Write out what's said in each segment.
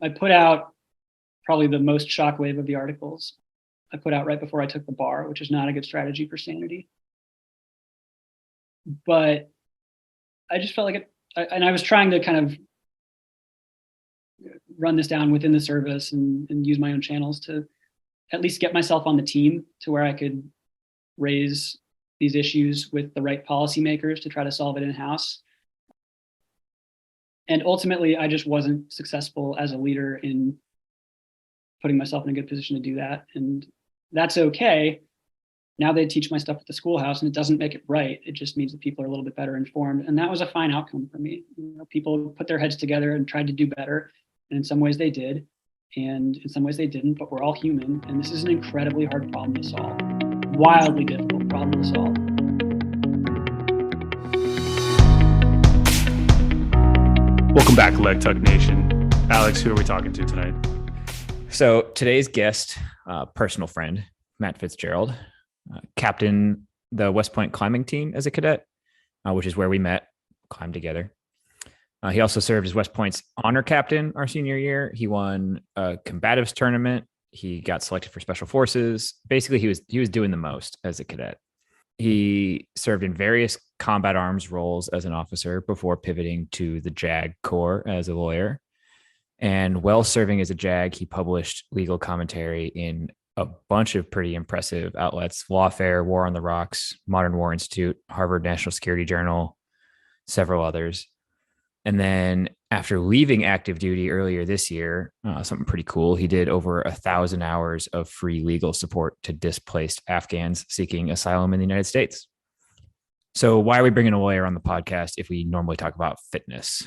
I put out probably the most shockwave of the articles. I put out right before I took the bar, which is not a good strategy for sanity. But I just felt like and I was trying to kind of run this down within the service and use my own channels to at least get myself on the team to where I could raise these issues with the right policymakers to try to solve it in-house. And ultimately, I just wasn't successful as a leader in putting myself in a good position to do that. And that's okay. Now they teach my stuff at the schoolhouse, and it doesn't make it right. It just means that people are a little bit better informed. And that was a fine outcome for me. People put their heads together and tried to do better. And in some ways they did. And in some ways they didn't, but we're all human. And this is an incredibly hard problem to solve. Wildly difficult problem to solve. Welcome back, Leg Tuck Nation. Alex, who are we talking to tonight? So today's guest, personal friend, Matt Fitzgerald, captained the West Point climbing team as a cadet, which is where we met, climbed together. He also served as West Point's honor captain our senior year. He won a combatives tournament. He got selected for special forces. Basically, he was doing the most as a cadet. He served in various combat arms roles as an officer before pivoting to the JAG Corps as a lawyer. And while serving as a JAG, he published legal commentary in a bunch of pretty impressive outlets: Lawfare, War on the Rocks, Modern War Institute, Harvard National Security Journal, several others. And then after leaving active duty earlier this year, something pretty cool, he did over 1,000 hours of free legal support to displaced Afghans seeking asylum in the United States. So why are we bringing a lawyer on the podcast if we normally talk about fitness?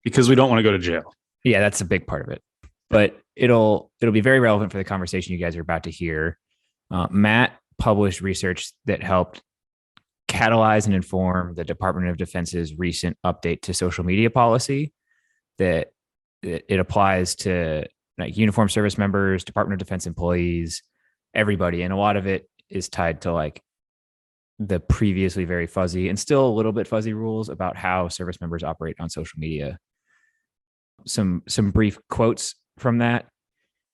Because we don't want to go to jail. Yeah, that's a big part of it. But it'll be very relevant for the conversation you guys are about to hear. Matt published research that helped catalyze and inform the Department of Defense's recent update to social media policy that it applies to like uniformed service members, Department of Defense employees, everybody. And a lot of it is tied to like the previously very fuzzy and still a little bit fuzzy rules about how service members operate on social media. Some brief quotes from that.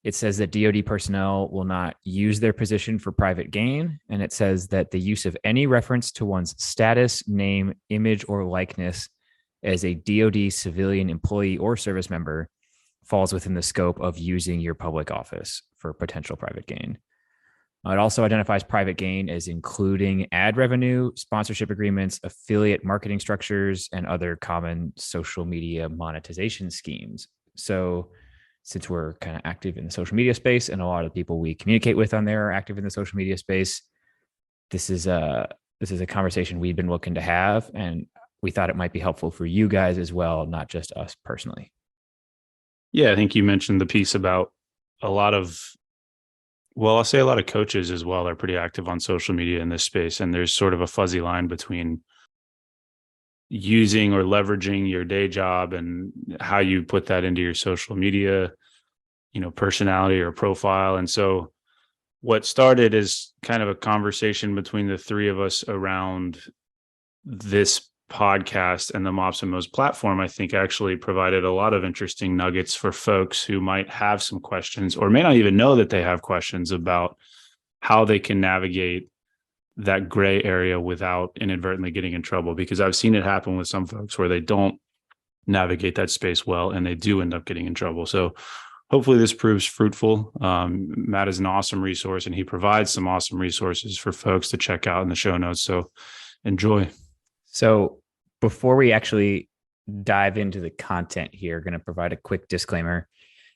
It says that DoD personnel will not use their position for private gain. And it says that the use of any reference to one's status, name, image, or likeness as a DoD civilian employee or service member falls within the scope of using your public office for potential private gain. It also identifies private gain as including ad revenue, sponsorship agreements, affiliate marketing structures, and other common social media monetization schemes. So since we're kind of active in the social media space and a lot of the people we communicate with on there are active in the social media space, this is a conversation we've been looking to have, and we thought it might be helpful for you guys as well, not just us personally. Yeah, I think you mentioned the piece about a lot of coaches as well are pretty active on social media in this space. And there's sort of a fuzzy line between using or leveraging your day job and how you put that into your social media, personality or profile. And so what started as kind of a conversation between the three of us around this podcast and the Mops and Mo's platform, I think actually provided a lot of interesting nuggets for folks who might have some questions or may not even know that they have questions about how they can navigate that gray area without inadvertently getting in trouble. Because I've seen it happen with some folks where they don't navigate that space well and they do end up getting in trouble. So hopefully this proves fruitful. Matt is an awesome resource, and he provides some awesome resources for folks to check out in the show notes. So enjoy. So before we actually dive into the content here, going to provide a quick disclaimer.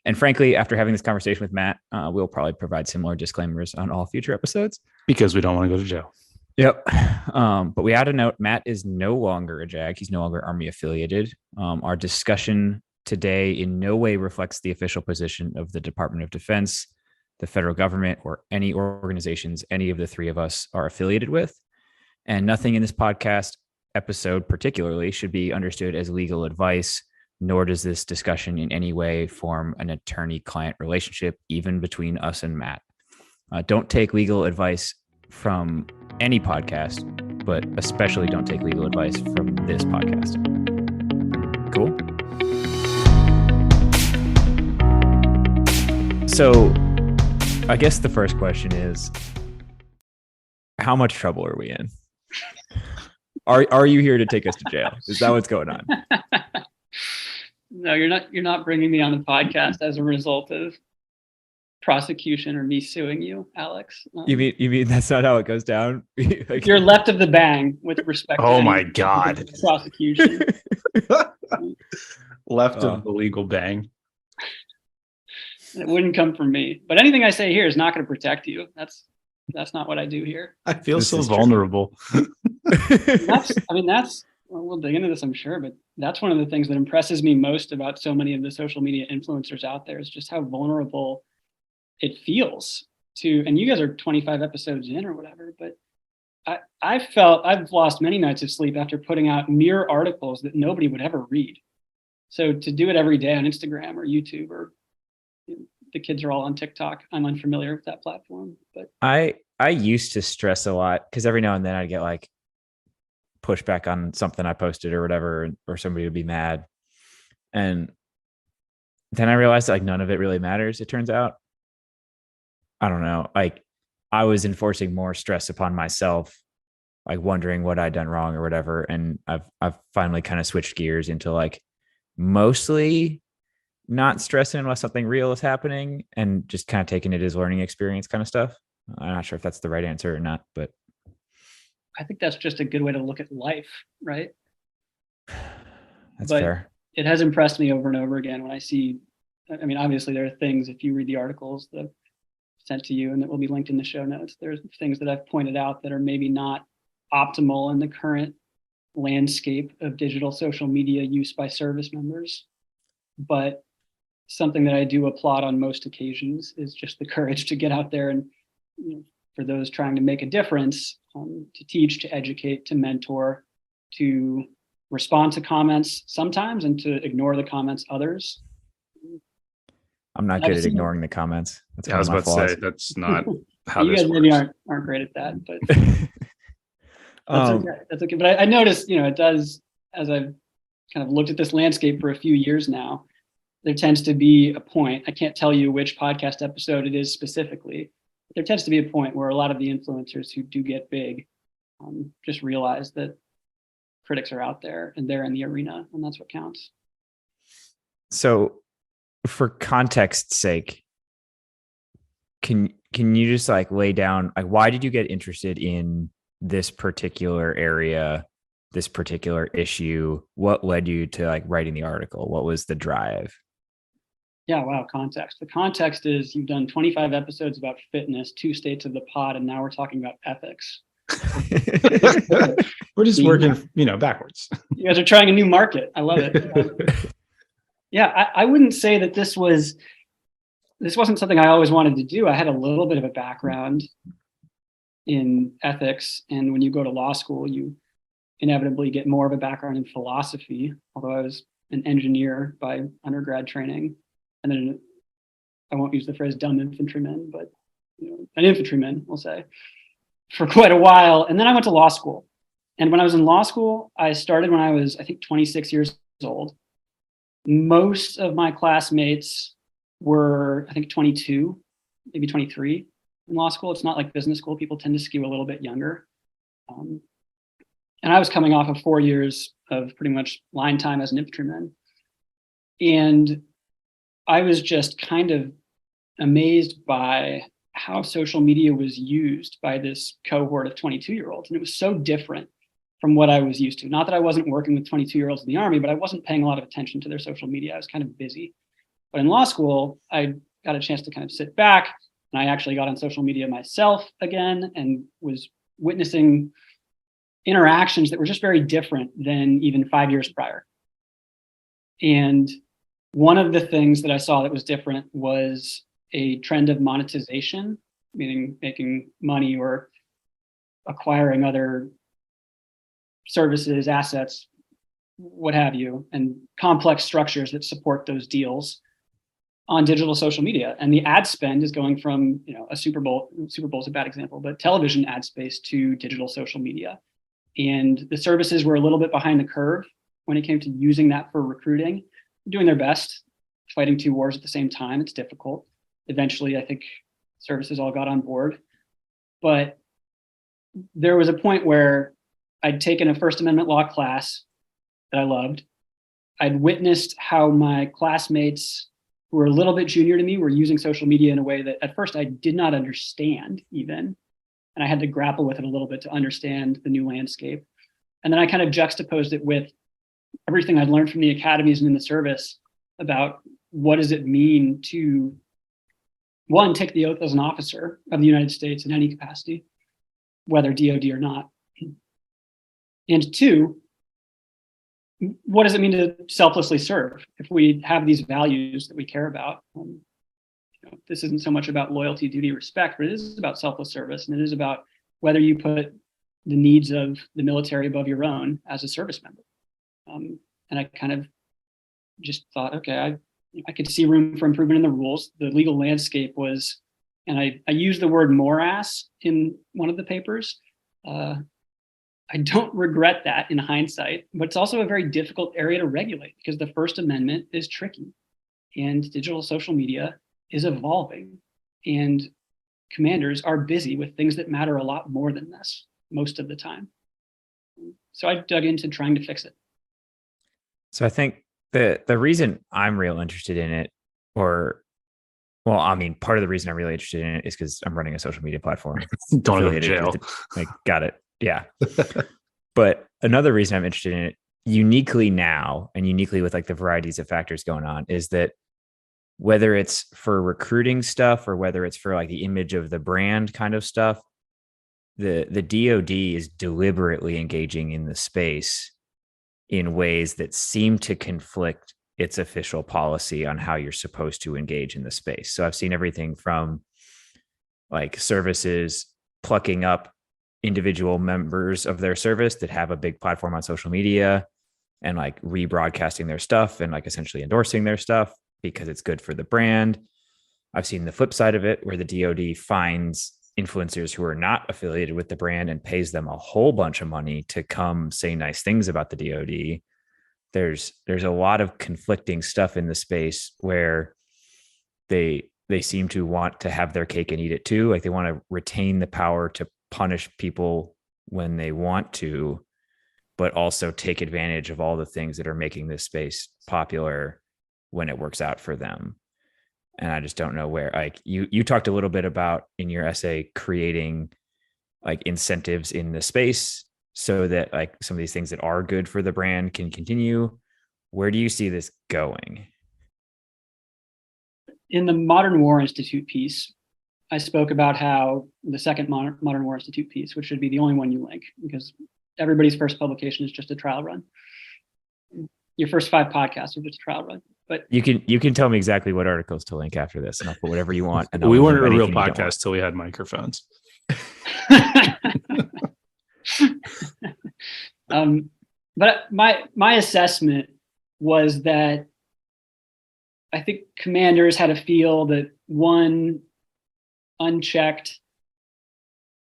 And frankly, after having this conversation with Matt, we'll probably provide similar disclaimers on all future episodes. Because we don't want to go to jail. Yep. But we ought to note, Matt is no longer a JAG. He's no longer Army affiliated. Our discussion today in no way reflects the official position of the Department of Defense, the federal government, or any organizations any of the three of us are affiliated with. And nothing in this podcast episode particularly should be understood as legal advice, nor does this discussion in any way form an attorney-client relationship, even between us and Matt. Don't take legal advice from any podcast, but especially don't take legal advice from this podcast. Cool? So I guess the first question is, how much trouble are we in? Are you here to take us to jail? Is that what's going on? No, you're not. You're not bringing me on the podcast as a result of prosecution or me suing you, Alex. You mean that's not how it goes down? Like, You're left of the bang with respect to Oh any my God. prosecution. Left of the legal bang. It wouldn't come from me. But anything I say here is not going to protect you. That's not what I do here. I feel This so is true. vulnerable. Well, we'll dig into this, I'm sure, but that's one of the things that impresses me most about so many of the social media influencers out there is just how vulnerable it feels to, and you guys are 25 episodes in or whatever, but I've lost many nights of sleep after putting out mere articles that nobody would ever read. So to do it every day on Instagram or YouTube or the kids are all on TikTok. I'm unfamiliar with that platform, but I used to stress a lot because every now and then I'd get like pushback on something I posted or whatever, or somebody would be mad. And then I realized like none of it really matters, it turns out. I don't know. Like I was enforcing more stress upon myself, like wondering what I'd done wrong or whatever. And I've finally kind of switched gears into like mostly not stressing unless something real is happening and just kind of taking it as learning experience kind of stuff. I'm not sure if that's the right answer or not, but I think that's just a good way to look at life, right? that's But fair. it has impressed me over and over again when I see, I mean, obviously there are things, if you read the articles that I've sent to you and that will be linked in the show notes, there's things that I've pointed out that are maybe not optimal in the current landscape of digital social media use by service members. But something that I do applaud on most occasions is just the courage to get out there and, for those trying to make a difference, to teach, to educate, to mentor, to respond to comments sometimes and to ignore the comments others. I'm not good at ignoring the comments. That's Yeah, I was one about of my to say flaws. that's not how You this guys maybe works. aren't great at that, but Um, okay. That's okay. But I noticed, it does, as I've kind of looked at this landscape for a few years now, there tends to be a point, I can't tell you which podcast episode it is specifically, but there tends to be a point where a lot of the influencers who do get big just realize that critics are out there and they're in the arena, and that's what counts. So for context's sake, can you just like lay down, like, why did you get interested in this particular area, this particular issue? What led you to like writing the article? What was the drive? Yeah, wow, context. The context is you've done 25 episodes about fitness, 2 states of the pod, and now we're talking about ethics. We're just working, backwards. You guys are trying a new market. I love it. Yeah, I wouldn't say that this wasn't something I always wanted to do. I had a little bit of a background in ethics, and when you go to law school, you inevitably get more of a background in philosophy, although I was an engineer by undergrad training. And then I won't use the phrase dumb infantryman, but an infantryman, we'll say, for quite a while. And then I went to law school. And when I was in law school, I started when I was, I think, 26 years old. Most of my classmates were, I think, 22, maybe 23 in law school. It's not like business school. People tend to skew a little bit younger. And I was coming off of 4 years of pretty much line time as an infantryman. And I was just kind of amazed by how social media was used by this cohort of 22-year-olds. And it was so different from what I was used to. Not that I wasn't working with 22-year-olds in the Army, but I wasn't paying a lot of attention to their social media. I was kind of busy. But in law school, I got a chance to kind of sit back, and I actually got on social media myself again and was witnessing interactions that were just very different than even 5 years prior. And one of the things that I saw that was different was a trend of monetization, meaning making money or acquiring other services, assets, what have you, and complex structures that support those deals on digital social media. And the ad spend is going from, a Super Bowl is a bad example, but television ad space to digital social media. And the services were a little bit behind the curve when it came to using that for recruiting, doing their best, fighting 2 wars at the same time. It's difficult. Eventually, I think services all got on board. But there was a point where I'd taken a First Amendment law class that I loved. I'd witnessed how my classmates who were a little bit junior to me were using social media in a way that at first I did not understand even. And I had to grapple with it a little bit to understand the new landscape. And then I kind of juxtaposed it with everything I'd learned from the academies and in the service about what does it mean to, one, take the oath as an officer of the United States in any capacity, whether DOD or not. And two, what does it mean to selflessly serve if we have these values that we care about? This isn't so much about loyalty, duty, respect, but it is about selfless service. And it is about whether you put the needs of the military above your own as a service member. And I kind of just thought, okay, I could see room for improvement in the rules. The legal landscape was, and I used the word morass in one of the papers. I don't regret that in hindsight, but it's also a very difficult area to regulate because the First Amendment is tricky and digital social media is evolving and commanders are busy with things that matter a lot more than this most of the time. So I dug into trying to fix it. So I think the reason I'm real interested in it, part of the reason I'm really interested in it is because I'm running a social media platform. Don't go to jail. Got it. Yeah. But another reason I'm interested in it uniquely now and uniquely with like the varieties of factors going on is that whether it's for recruiting stuff or whether it's for like the image of the brand kind of stuff, the DoD is deliberately engaging in the space in ways that seem to conflict its official policy on how you're supposed to engage in the space. So I've seen everything from like services plucking up individual members of their service that have a big platform on social media and like rebroadcasting their stuff and like essentially endorsing their stuff because it's good for the brand. I've seen the flip side of it where the DoD finds influencers who are not affiliated with the brand and pays them a whole bunch of money to come say nice things about the DoD. There's a lot of conflicting stuff in the space where they seem to want to have their cake and eat it too. Like they want to retain the power to punish people when they want to, but also take advantage of all the things that are making this space popular when it works out for them. And I just don't know where, like you talked a little bit about in your essay, creating like incentives in the space so that like some of these things that are good for the brand can continue. Where do you see this going? In the Modern War Institute piece, I spoke about how the second Modern War Institute piece, which should be the only one you link because everybody's first publication is just a trial run. Your first 5 podcasts are just a trial run. But you can tell me exactly what articles to link after this, and I'll put whatever you want. And we weren't a real podcast till we had microphones. But my assessment was that I think commanders had a feel that one unchecked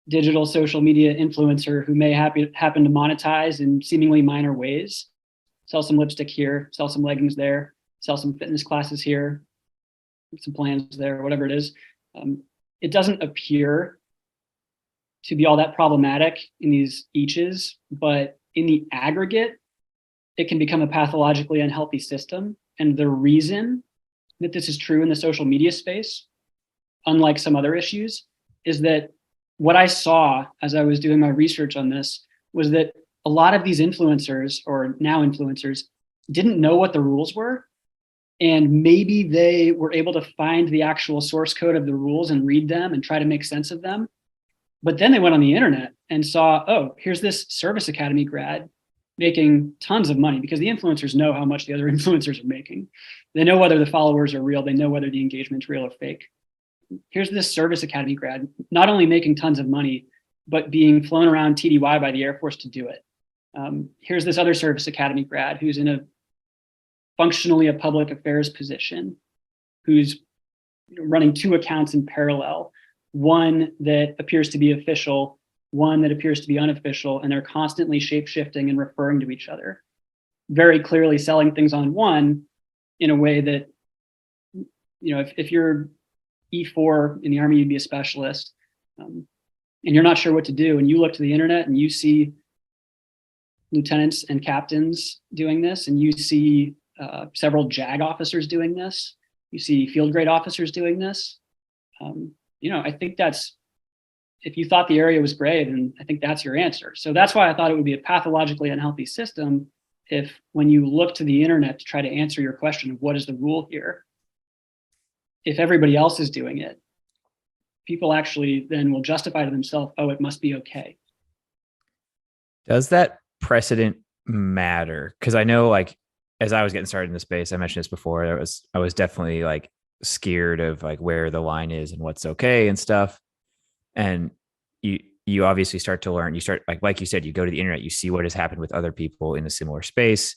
digital social media influencer who may happen to monetize in seemingly minor ways, sell some lipstick here, sell some leggings there, sell some fitness classes here, some plans there, whatever it is. It doesn't appear to be all that problematic in these eaches, but in the aggregate, it can become a pathologically unhealthy system. And the reason that this is true in the social media space, unlike some other issues, is that what I saw as I was doing my research on this was that a lot of these influencers or now influencers didn't know what the rules were. And maybe they were able to find the actual source code of the rules and read them and try to make sense of them. But then they went on the internet and saw, oh, here's this service academy grad making tons of money because the influencers know how much the other influencers are making. They know whether the followers are real. They know whether the engagement's real or fake. Here's this service academy grad, not only making tons of money, but being flown around TDY by the Air Force to do it. Here's this other service academy grad who's in a functionally a public affairs position, who's running 2 accounts in parallel, one that appears to be official, one that appears to be unofficial, and they're constantly shape-shifting and referring to each other, very clearly selling things on one in a way that, if you're E4 in the Army, you'd be a specialist, and you're not sure what to do. And you look to the internet and you see lieutenants and captains doing this, and you see several JAG officers doing this. You see field grade officers doing this. I think if you thought the area was gray, then I think that's your answer. So that's why I thought it would be a pathologically unhealthy system if, when you look to the internet to try to answer your question of what is the rule here, if everybody else is doing it, people actually then will justify to themselves, oh, it must be okay. Does that precedent matter? Because I know, like, as I was getting started in the space, I mentioned this before, I was definitely like scared of like where the line is and what's okay and stuff. And you obviously start to learn, you start, like you said, you go to the internet, you see what has happened with other people in a similar space.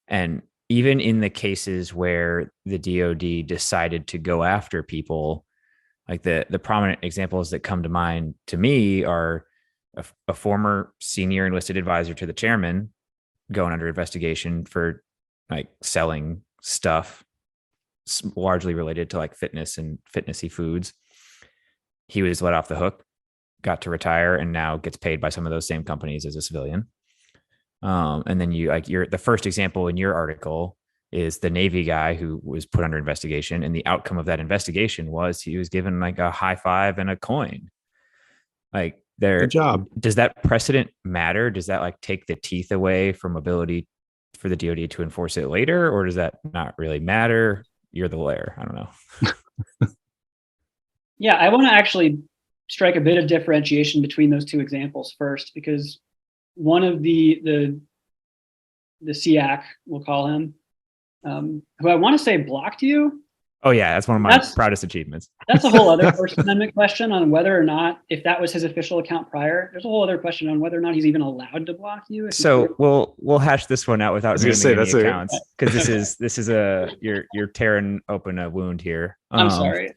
And even in the cases where the DoD decided to go after people, like the prominent examples that come to mind to me are a former senior enlisted advisor to the chairman going under investigation for like selling stuff largely related to like fitness and fitnessy foods. He was let off the hook, got to retire, and now gets paid by some of those same companies as a civilian. And then the first example in your article is the Navy guy who was put under investigation, and the outcome of that investigation was he was given like a high five and a coin. Like, good job. Does that precedent matter? Does that like take the teeth away from ability for the DoD to enforce it later, or does that not really matter? You're the lawyer. I don't know. Yeah, I want to actually strike a bit of differentiation between those two examples first, because one of the SEAC, we'll call him, who I want to say blocked you. Oh yeah, that's one of my proudest achievements. That's a whole other First Amendment question on whether or not, if that was his official account prior, there's a whole other question on whether or not he's even allowed to block you. So we'll hash this one out without naming any accounts, because this is you're tearing open a wound here. I'm sorry.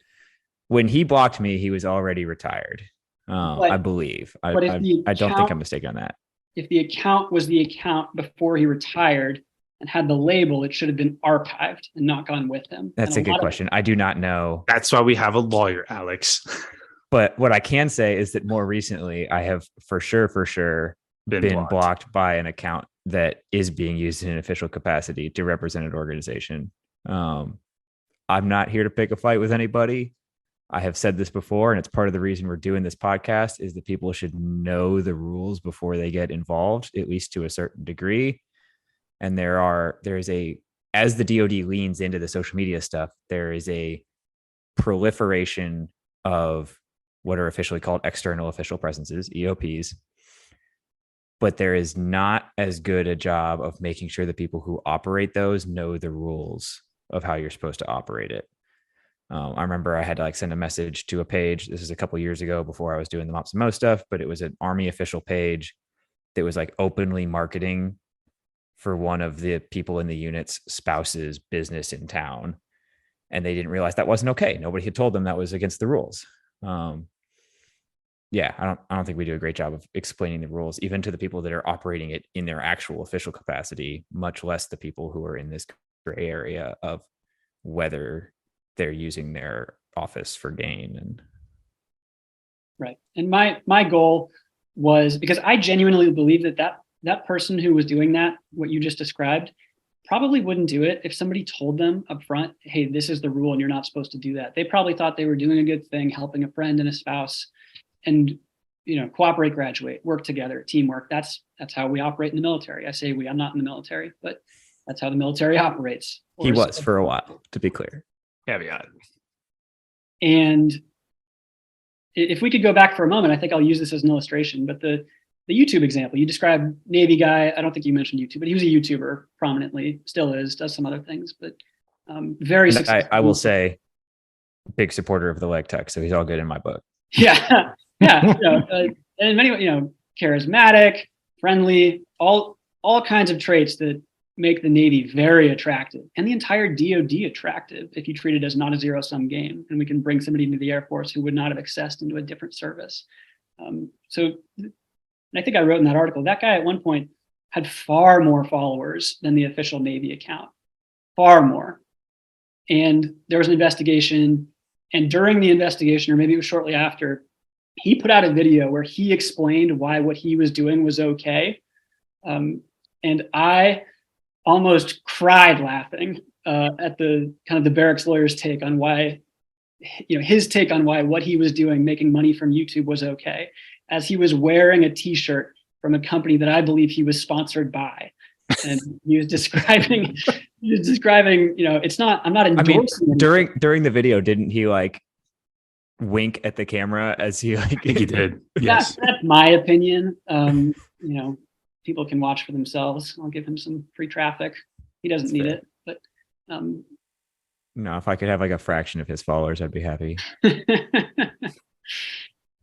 When he blocked me, he was already retired. I believe. I don't think I'm mistaken on that. If the account was the account before he retired and had the label, it should have been archived and not gone with him. That's a good question. I do not know. That's why we have a lawyer, Alex. But what I can say is that more recently, I have for sure been blocked by an account that is being used in an official capacity to represent an organization. I'm not here to pick a fight with anybody. I have said this before, and it's part of the reason we're doing this podcast, is that people should know the rules before they get involved, at least to a certain degree. And as the DoD leans into the social media stuff, there is a proliferation of what are officially called external official presences, EOPs. But there is not as good a job of making sure that people who operate those know the rules of how you're supposed to operate it. I remember I had to send a message to a page. This is a couple years ago before I was doing the Mops and Mo stuff, but it was an Army official page that was openly marketing for one of the people in the unit's spouse's business in town. And they didn't realize that wasn't okay. Nobody had told them that was against the rules. I don't think we do a great job of explaining the rules, even to the people that are operating it in their actual official capacity, much less the people who are in this gray area of whether they're using their office for gain. Right. And my goal was, because I genuinely believe that person who was doing that, what you just described, probably wouldn't do it if somebody told them up front, hey, this is the rule and you're not supposed to do that. They probably thought they were doing a good thing, helping a friend and a spouse, and cooperate, graduate, work together, teamwork. That's how we operate in the military. I say I'm not in the military, but that's how the military operates. He was for a while, to be clear. Caveat. And if we could go back for a moment, I think I'll use this as an illustration, but the YouTube example, you described Navy guy. I don't think you mentioned YouTube, but he was a YouTuber prominently, still is, does some other things, but very successful. I will say, big supporter of the leg tech, so he's all good in my book. Yeah. And in many ways, charismatic, friendly, all kinds of traits that make the Navy very attractive, and the entire DoD attractive if you treat it as not a zero-sum game, and we can bring somebody into the Air Force who would not have accessed into a different service. And I think I wrote in that article, that guy at one point had far more followers than the official Navy account, far more. And there was an investigation, And during the investigation, or maybe it was shortly after, he put out a video where he explained why what he was doing was okay. And I almost cried laughing at the kind of the barracks lawyer's take on why, his take on why what he was doing, making money from YouTube, was okay, as he was wearing a t-shirt from a company that I believe he was sponsored by. And he was describing, it's not, I'm not endorsing. I mean, during the video, didn't he like wink at the camera as he like? I think he did. Yes. That's my opinion. People can watch for themselves. I'll give him some free traffic. He doesn't need it, but no, if I could have like a fraction of his followers, I'd be happy.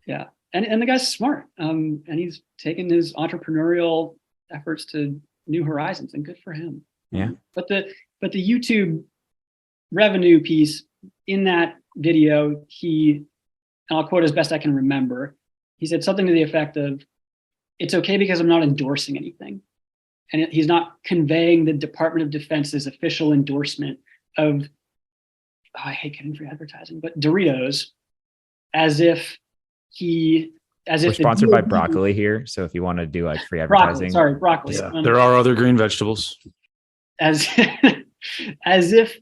Yeah. And the guy's smart. And he's taken his entrepreneurial efforts to new horizons, and good for him. Yeah. But the YouTube revenue piece in that video, and I'll quote as best I can remember, he said something to the effect of, "It's okay because I'm not endorsing anything." And he's not conveying the Department of Defense's official endorsement of, I hate getting free advertising, but Doritos, as if we're sponsored by broccoli here. So if you want to do like free advertising, broccoli. Yeah. There are other green vegetables. As if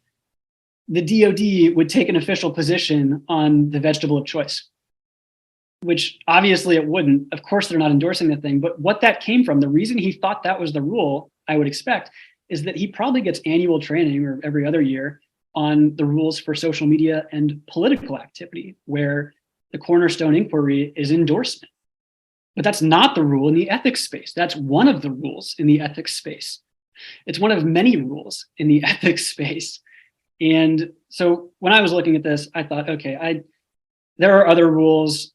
the DoD would take an official position on the vegetable of choice, which obviously it wouldn't. Of course, they're not endorsing the thing, but what that came from, the reason he thought that was the rule, I would expect, is that he probably gets annual training or every other year on the rules for social media and political activity, where the cornerstone inquiry is endorsement. But that's not the rule in the ethics space. That's one of the rules in the ethics space. It's one of many rules in the ethics space. And so when I was looking at this, I thought, okay, there are other rules.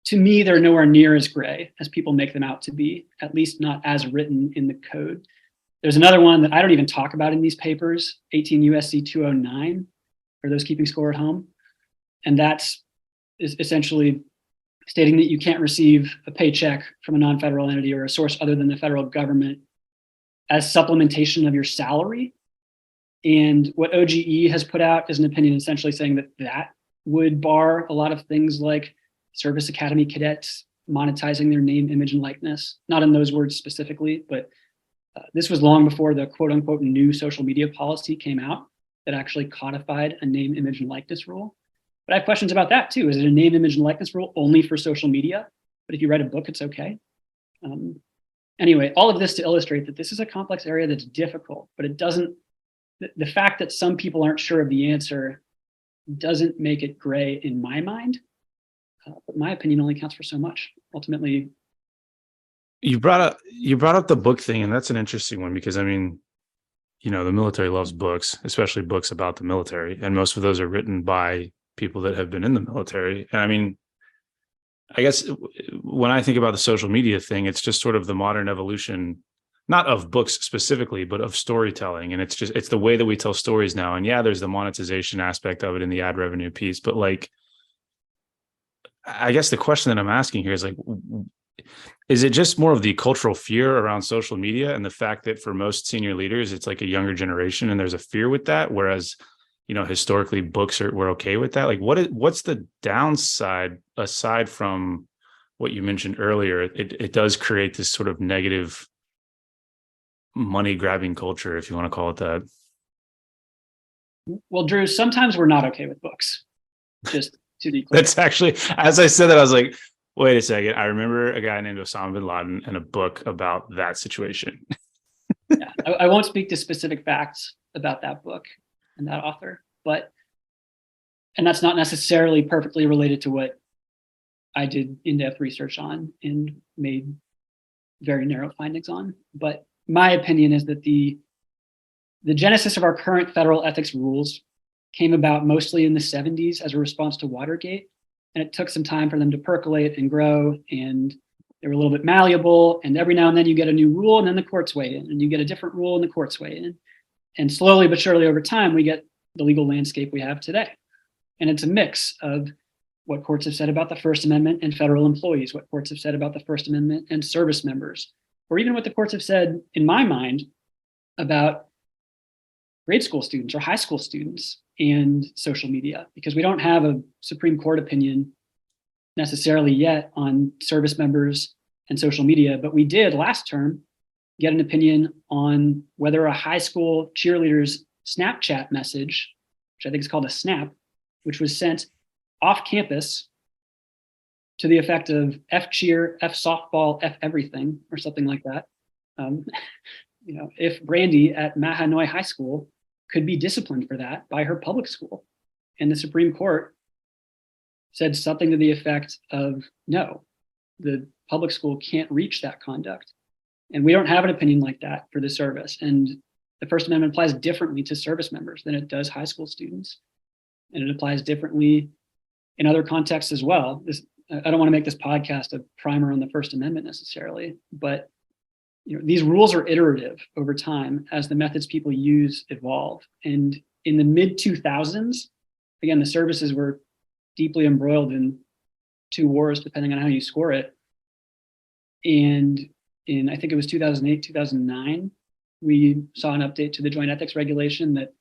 To me, they're nowhere near as gray as people make them out to be, at least not as written in the code. There's another one that I don't even talk about in these papers, 18 USC 209, for those keeping score at home. And that's is essentially stating that you can't receive a paycheck from a non-federal entity or a source other than the federal government as supplementation of your salary. And what OGE has put out is an opinion essentially saying that would bar a lot of things like service academy cadets monetizing their name, image, and likeness. Not in those words specifically, but this was long before the quote unquote new social media policy came out that actually codified a name, image, and likeness rule. But I have questions about that too. Is it a name, image, and likeness rule only for social media? But if you write a book, it's okay. Anyway, all of this to illustrate that this is a complex area that's difficult, but it doesn't, the fact that some people aren't sure of the answer doesn't make it gray in my mind. But my opinion only counts for so much. Ultimately, you brought up the book thing, and that's an interesting one because I mean, the military loves books, especially books about the military, and most of those are written by people that have been in the military. And I mean, I guess when I think about the social media thing, it's just sort of the modern evolution, not of books specifically, but of storytelling. And it's the way that we tell stories now. And yeah, there's the monetization aspect of it in the ad revenue piece, but like, I guess the question that I'm asking here is like, is it just more of the cultural fear around social media and the fact that for most senior leaders, it's like a younger generation and there's a fear with that, whereas historically books we're okay with that? Like what's the downside aside from what you mentioned earlier? It does create this sort of negative money grabbing culture, if you want to call it that. Well, Drew, sometimes we're not okay with books. Just to be clear. That's actually, as I said that, I was like, wait a second. I remember a guy named Osama bin Laden and a book about that situation. Yeah, I won't speak to specific facts about that book and that author, and that's not necessarily perfectly related to what I did in-depth research on and made very narrow findings on. But my opinion is that the genesis of our current federal ethics rules came about mostly in the 70s as a response to Watergate. And it took some time for them to percolate and grow, and they were a little bit malleable. And every now and then you get a new rule and then the courts weigh in, and you get a different rule and the courts weigh in. And slowly but surely over time, we get the legal landscape we have today. And it's a mix of what courts have said about the First Amendment and federal employees, what courts have said about the First Amendment and service members, or even what the courts have said, in my mind, about grade school students or high school students and social media, because we don't have a Supreme Court opinion necessarily yet on service members and social media, but we did last term get an opinion on whether a high school cheerleader's Snapchat message, which I think is called a snap, which was sent off campus to the effect of F cheer, F softball, F everything, or something like that. If Brandy at Mahanoy High School could be disciplined for that by her public school. And the Supreme Court said something to the effect of, no, the public school can't reach that conduct. And we don't have an opinion like that for the service. And the First Amendment applies differently to service members than it does high school students. And it applies differently in other contexts as well. I don't want to make this podcast a primer on the First Amendment necessarily, but these rules are iterative over time as the methods people use evolve. And in the mid 2000s, again, the services were deeply embroiled in 2 wars, depending on how you score it. And in, I think it was 2008, 2009, we saw an update to the joint ethics regulation that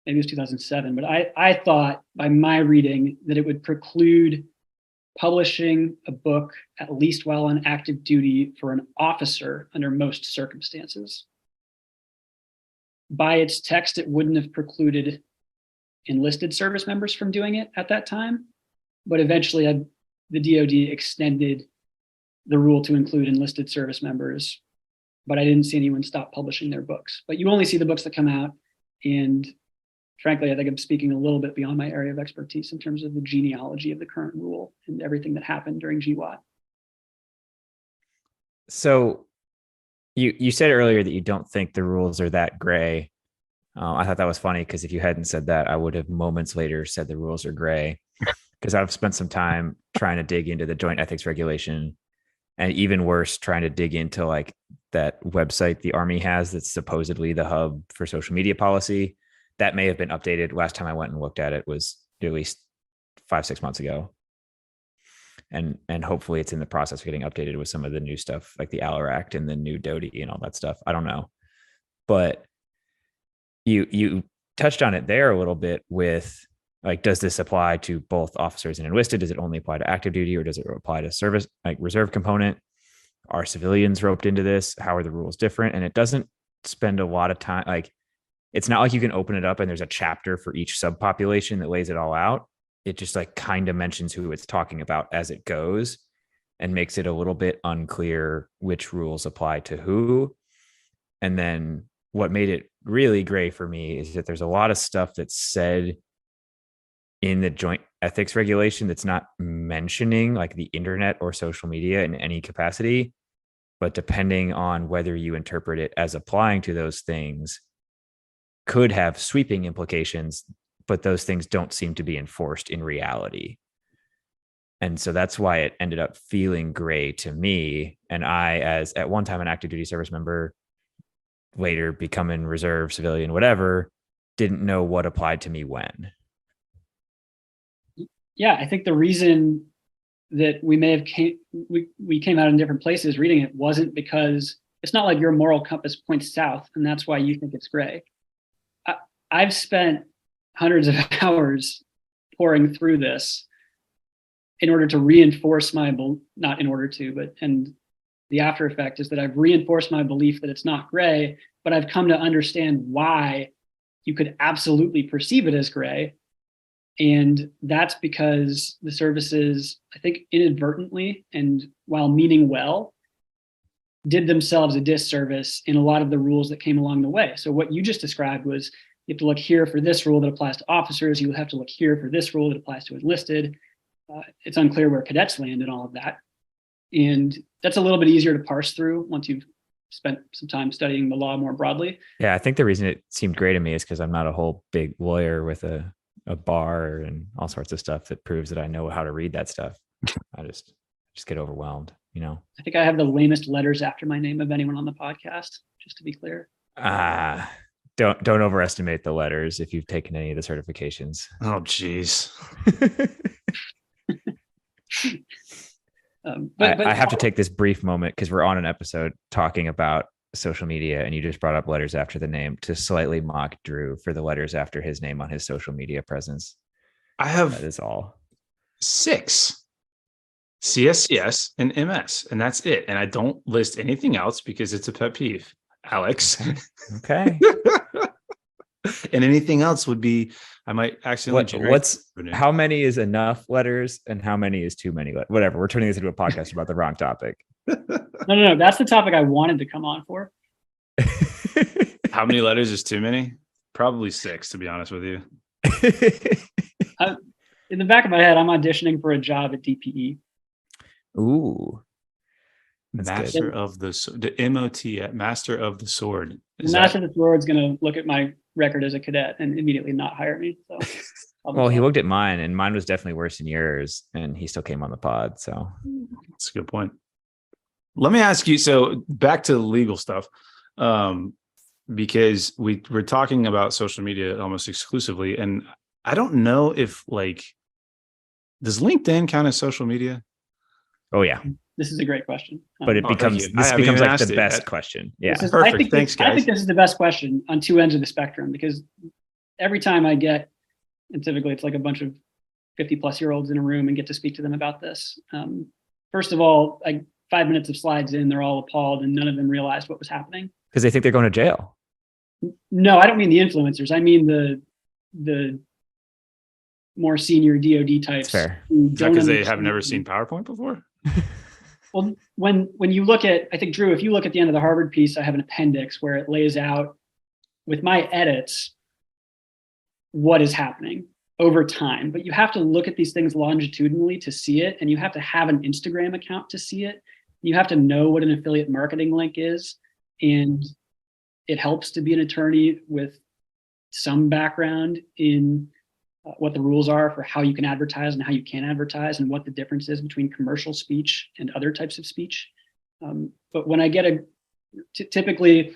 maybe it was 2007, but I thought by my reading that it would preclude publishing a book, at least while on active duty, for an officer under most circumstances. By its text, it wouldn't have precluded enlisted service members from doing it at that time, but eventually the DoD extended the rule to include enlisted service members, but I didn't see anyone stop publishing their books. But you only see the books that come out, and frankly, I think I'm speaking a little bit beyond my area of expertise in terms of the genealogy of the current rule and everything that happened during GWAT. So you said earlier that you don't think the rules are that gray. I thought that was funny because if you hadn't said that, I would have moments later said the rules are gray, because I've spent some time trying to dig into the joint ethics regulation, and even worse, trying to dig into like that website the Army has that's supposedly the hub for social media policy. That may have been updated. Last time I went and looked at it was at least 5-6 months ago. And hopefully it's in the process of getting updated with some of the new stuff, like the ALAR Act and the new DOTI and all that stuff. I don't know. But you touched on it there a little bit with, like, does this apply to both officers and enlisted? Does it only apply to active duty, or does it apply to service, like reserve component? Are civilians roped into this? How are the rules different? And it doesn't spend a lot of time, like, it's not like you can open it up and there's a chapter for each subpopulation that lays it all out. It just like kind of mentions who it's talking about as it goes and makes it a little bit unclear which rules apply to who. And then what made it really gray for me is that there's a lot of stuff that's said in the joint ethics regulation that's not mentioning like the internet or social media in any capacity, but depending on whether you interpret it as applying to those things, could have sweeping implications, but those things don't seem to be enforced in reality. And so that's why it ended up feeling gray to me. And I, as at one time an active duty service member, later becoming reserve, civilian, whatever, didn't know what applied to me when. Yeah, I think the reason that we may have we came out in different places reading it wasn't because it's not like your moral compass points south and that's why you think it's gray. I've spent hundreds of hours pouring through this in order to reinforce not in order to, but, and the after effect is that I've reinforced my belief that it's not gray, but I've come to understand why you could absolutely perceive it as gray. And that's because the services, I think inadvertently and while meaning well, did themselves a disservice in a lot of the rules that came along the way. So what you just described was, you have to look here for this rule that applies to officers. You have to look here for this rule that applies to enlisted. It's unclear where cadets land in all of that. And that's a little bit easier to parse through once you've spent some time studying the law more broadly. Yeah, I think the reason it seemed gray to me is because I'm not a whole big lawyer with a bar and all sorts of stuff that proves that I know how to read that stuff. I just get overwhelmed, you know? I think I have the lamest letters after my name of anyone on the podcast, just to be clear. Don't overestimate the letters if you've taken any of the certifications. Oh, geez. I have to take this brief moment because we're on an episode talking about social media and you just brought up letters after the name to slightly mock Drew for the letters after his name on his social media presence. I have That is all. 6 CSCS and MS, and that's it. And I don't list anything else because it's a pet peeve, Alex. Okay. And anything else would be, I might accidentally generate. How many is enough letters and how many is too many? Whatever. We're turning this into a podcast about the wrong topic. No. That's the topic I wanted to come on for. How many letters is too many? Probably 6, to be honest with you. In the back of my head, I'm auditioning for a job at DPE. Ooh. Master of the MOT, Master of the Sword. Master of the Sword is going to look at my record as a cadet and immediately not hire me. So, well, he looked at mine, and mine was definitely worse than yours, and he still came on the pod. So that's a good point. Let me ask you. So back to the legal stuff, because we're talking about social media almost exclusively, and I don't know if does LinkedIn count as social media? Oh yeah. This is a great question. But it becomes like the best question. Yeah. Perfect. Thanks, guys. I think this is the best question on two ends of the spectrum, because every time I get, and typically it's like a bunch of 50-plus-year-olds in a room and get to speak to them about this. First of all, 5 minutes of slides in, they're all appalled and none of them realized what was happening. Because they think they're going to jail. No, I don't mean the influencers. I mean the more senior DoD types. That's fair. Is that because they have never seen PowerPoint before? Well, when you look at, I think, Drew, if you look at the end of the Harvard piece, I have an appendix where it lays out with my edits what is happening over time. But you have to look at these things longitudinally to see it, and you have to have an Instagram account to see it. You have to know what an affiliate marketing link is, and it helps to be an attorney with some background in what the rules are for how you can advertise and how you can't advertise, and what the difference is between commercial speech and other types of speech. But when I get typically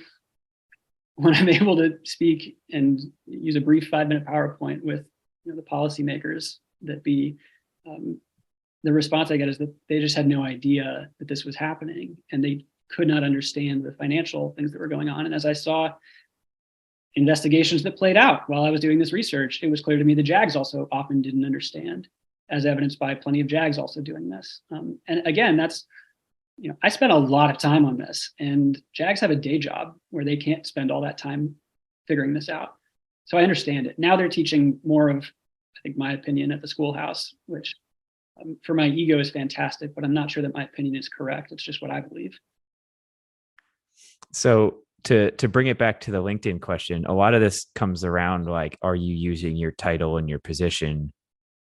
when I'm able to speak and use a brief 5-minute PowerPoint with the policymakers, the response I get is that they just had no idea that this was happening, and they could not understand the financial things that were going on. And as I saw investigations that played out while I was doing this research, it was clear to me the JAGs also often didn't understand, as evidenced by plenty of JAGs also doing this. And again, that's, I spent a lot of time on this, and JAGs have a day job where they can't spend all that time figuring this out. So I understand it. Now they're teaching more of, I think, my opinion at the schoolhouse, which for my ego is fantastic, but I'm not sure that my opinion is correct. It's just what I believe. So to bring it back to the LinkedIn question, a lot of this comes around are you using your title and your position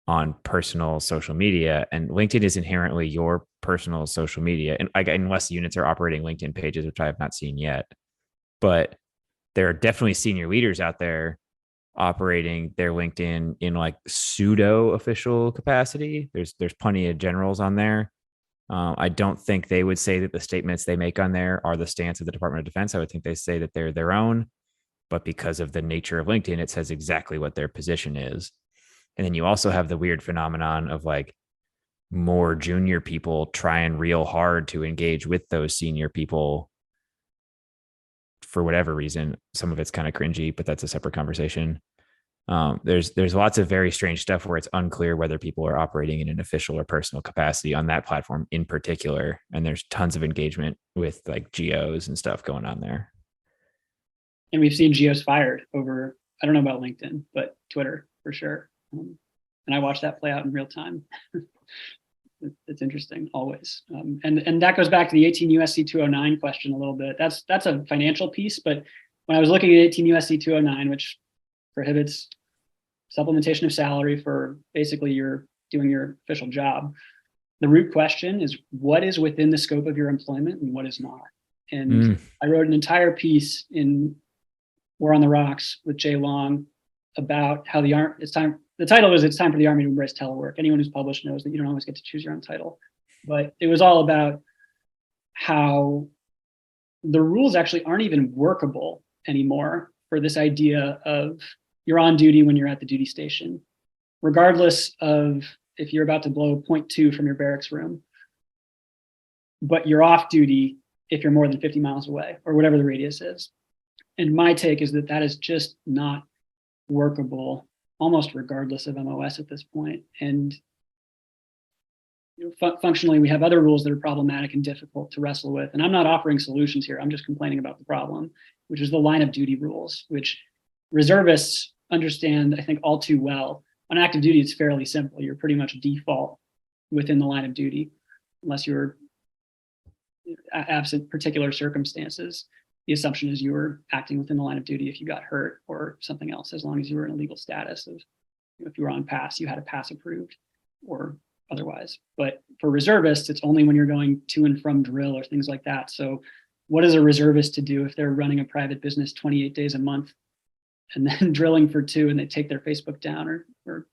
on personal social media? And LinkedIn is inherently your personal social media, and unless units are operating LinkedIn pages, which I have not seen yet. But there are definitely senior leaders out there operating their LinkedIn in pseudo official capacity. There's plenty of generals on there. I don't think they would say that the statements they make on there are the stance of the Department of Defense. I would think they say that they're their own, but because of the nature of LinkedIn, it says exactly what their position is. And then you also have the weird phenomenon of more junior people trying real hard to engage with those senior people for whatever reason. Some of it's kind of cringy, but that's a separate conversation. There's lots of very strange stuff where it's unclear whether people are operating in an official or personal capacity on that platform in particular. And there's tons of engagement with geos and stuff going on there. And we've seen geos fired over, I don't know about LinkedIn, but Twitter for sure. And I watched that play out in real time. It's interesting always. And that goes back to the 18 USC 209 question a little bit. That's a financial piece, but when I was looking at 18 USC 209, which prohibits supplementation of salary for basically you're doing your official job, the root question is what is within the scope of your employment and what is not. And I wrote an entire piece in War on the Rocks with Jay Long about how the title is It's Time for the Army to Embrace Telework. Anyone who's published knows that you don't always get to choose your own title, but it was all about how the rules actually aren't even workable anymore for this idea of you're on duty when you're at the duty station, regardless of if you're about to blow .2 from your barracks room, but you're off duty if you're more than 50 miles away or whatever the radius is. And my take is that that is just not workable, almost regardless of MOS at this point. And functionally, we have other rules that are problematic and difficult to wrestle with. And I'm not offering solutions here. I'm just complaining about the problem, which is the line of duty rules, which reservists understand, I think, all too well. On active duty, it's fairly simple. You're pretty much default within the line of duty, unless you're absent particular circumstances. The assumption is you were acting within the line of duty if you got hurt or something else, as long as you were in a legal status of, if you were on pass, you had a pass approved or otherwise. But for reservists, it's only when you're going to and from drill or things like that. So what is a reservist to do if they're running a private business 28 days a month and then drilling for 2 and they take their Facebook down, or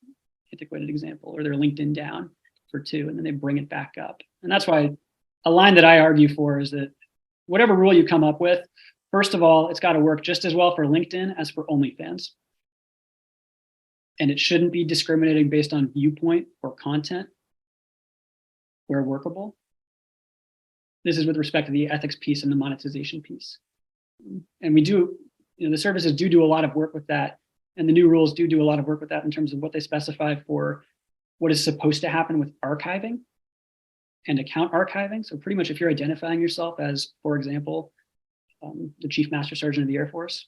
antiquated example, or their LinkedIn down for 2 and then they bring it back up? And that's why a line that I argue for is that whatever rule you come up with, first of all, it's got to work just as well for LinkedIn as for OnlyFans. And it shouldn't be discriminating based on viewpoint or content where workable. This is with respect to the ethics piece and the monetization piece. And we do, the services do a lot of work with that. And the new rules do a lot of work with that in terms of what they specify for what is supposed to happen with archiving and account archiving. So pretty much if you're identifying yourself as, for example, the Chief Master Sergeant of the Air Force,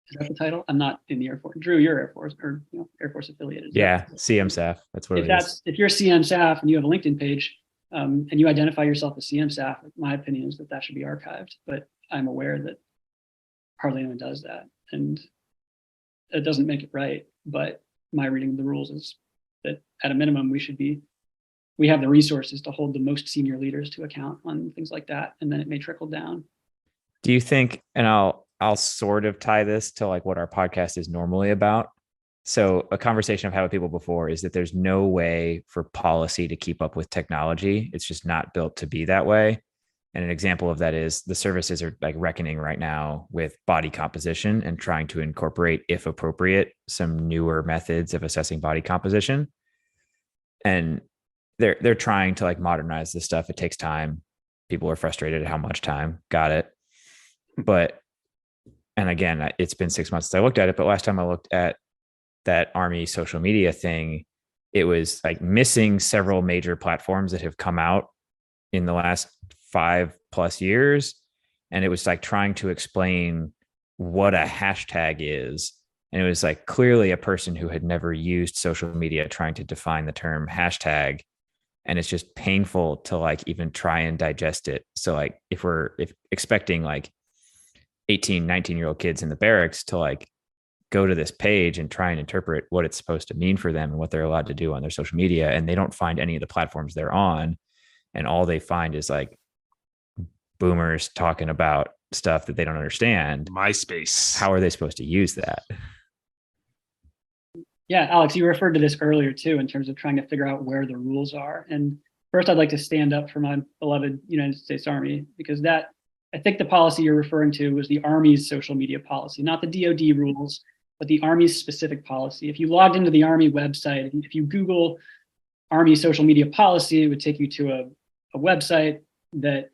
is that the title? I'm not in the Air Force. Drew, you're Air Force, or Air Force affiliated. Yeah, CMSAF. That's what if you're CMSAF and you have a LinkedIn page and you identify yourself as CMSAF, my opinion is that that should be archived. But I'm aware that hardly anyone does that, and it doesn't make it right. But my reading of the rules is that at a minimum, we have the resources to hold the most senior leaders to account on things like that, and then it may trickle down. Do you think, and I'll sort of tie this to like what our podcast is normally about. So a conversation I've had with people before is that there's no way for policy to keep up with technology. It's just not built to be that way. And an example of that is the services are like reckoning right now with body composition and trying to incorporate, if appropriate, some newer methods of assessing body composition. And they're trying to like modernize this stuff. It takes time. People are frustrated at how much time. Got it. But, and again, it's been 6 months since I looked at it, but last time I looked at that Army social media thing, it was like missing several major platforms that have come out in the last 5+ years. And it was like trying to explain what a hashtag is. And it was like clearly a person who had never used social media trying to define the term hashtag. And it's just painful to like even try and digest it. So like if expecting like 18, 19-year-old kids in the barracks to like go to this page and try and interpret what it's supposed to mean for them and what they're allowed to do on their social media, and they don't find any of the platforms they're on, and all they find is like boomers talking about stuff that they don't understand. MySpace. How are they supposed to use that? Yeah, Alex, you referred to this earlier too, in terms of trying to figure out where the rules are. And first, I'd like to stand up for my beloved United States Army, because I think the policy you're referring to was the Army's social media policy, not the DoD rules, but the Army's specific policy. If you logged into the Army website, if you Google Army social media policy, it would take you to a website that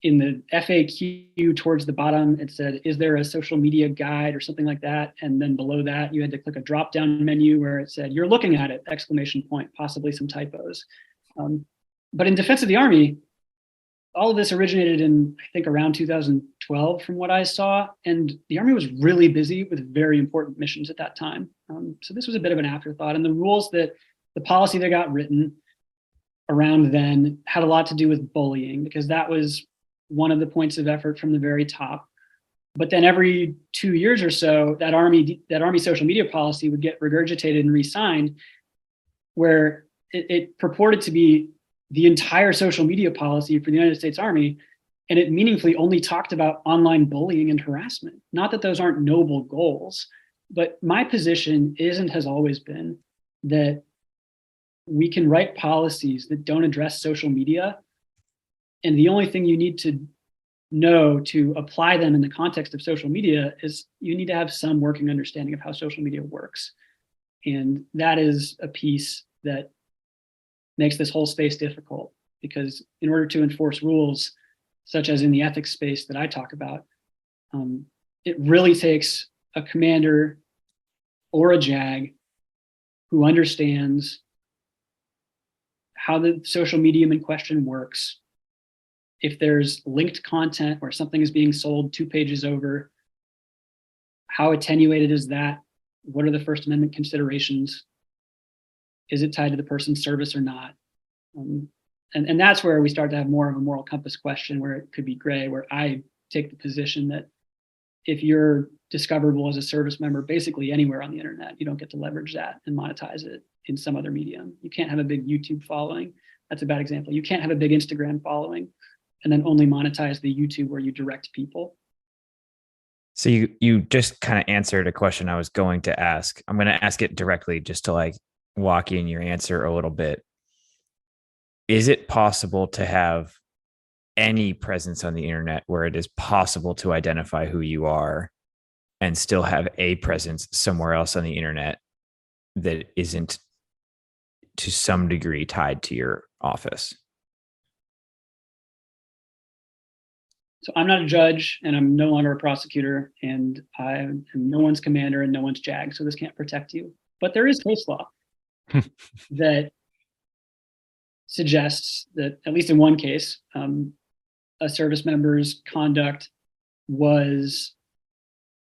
in the FAQ towards the bottom, it said, is there a social media guide or something like that? And then below that, you had to click a drop-down menu where it said, you're looking at it, ! Possibly some typos. But in defense of the Army, all of this originated in, I think, around 2012 from what I saw. And the Army was really busy with very important missions at that time. So this was a bit of an afterthought. And the rules the policy that got written around then had a lot to do with bullying, because that was one of the points of effort from the very top. But then every 2 years or so, that Army social media policy would get regurgitated and re-signed, where it purported to be the entire social media policy for the United States Army, and it meaningfully only talked about online bullying and harassment. Not that those aren't noble goals, but my position is and has always been that we can write policies that don't address social media, and the only thing you need to know to apply them in the context of social media is you need to have some working understanding of how social media works. And that is a piece that makes this whole space difficult, because in order to enforce rules, such as in the ethics space that I talk about, it really takes a commander or a JAG who understands how the social medium in question works. If there's linked content or something is being sold 2 pages over, how attenuated is that? What are the First Amendment considerations? Is it tied to the person's service or not? And that's where we start to have more of a moral compass question, where it could be gray, where I take the position that if you're discoverable as a service member basically anywhere on the internet, you don't get to leverage that and monetize it in some other medium. You can't have a big YouTube following. That's a bad example. You can't have a big Instagram following and then only monetize the YouTube where you direct people. So you just kind of answered a question I was going to ask. I'm going to ask it directly just to like walk in your answer a little bit. Is it possible to have any presence on the internet where it is possible to identify who you are and still have a presence somewhere else on the internet that isn't to some degree tied to your office? So I'm not a judge and I'm no longer a prosecutor, and I am no one's commander and no one's JAG, so this can't protect you. But there is case law that suggests that, at least in one case, a service member's conduct was,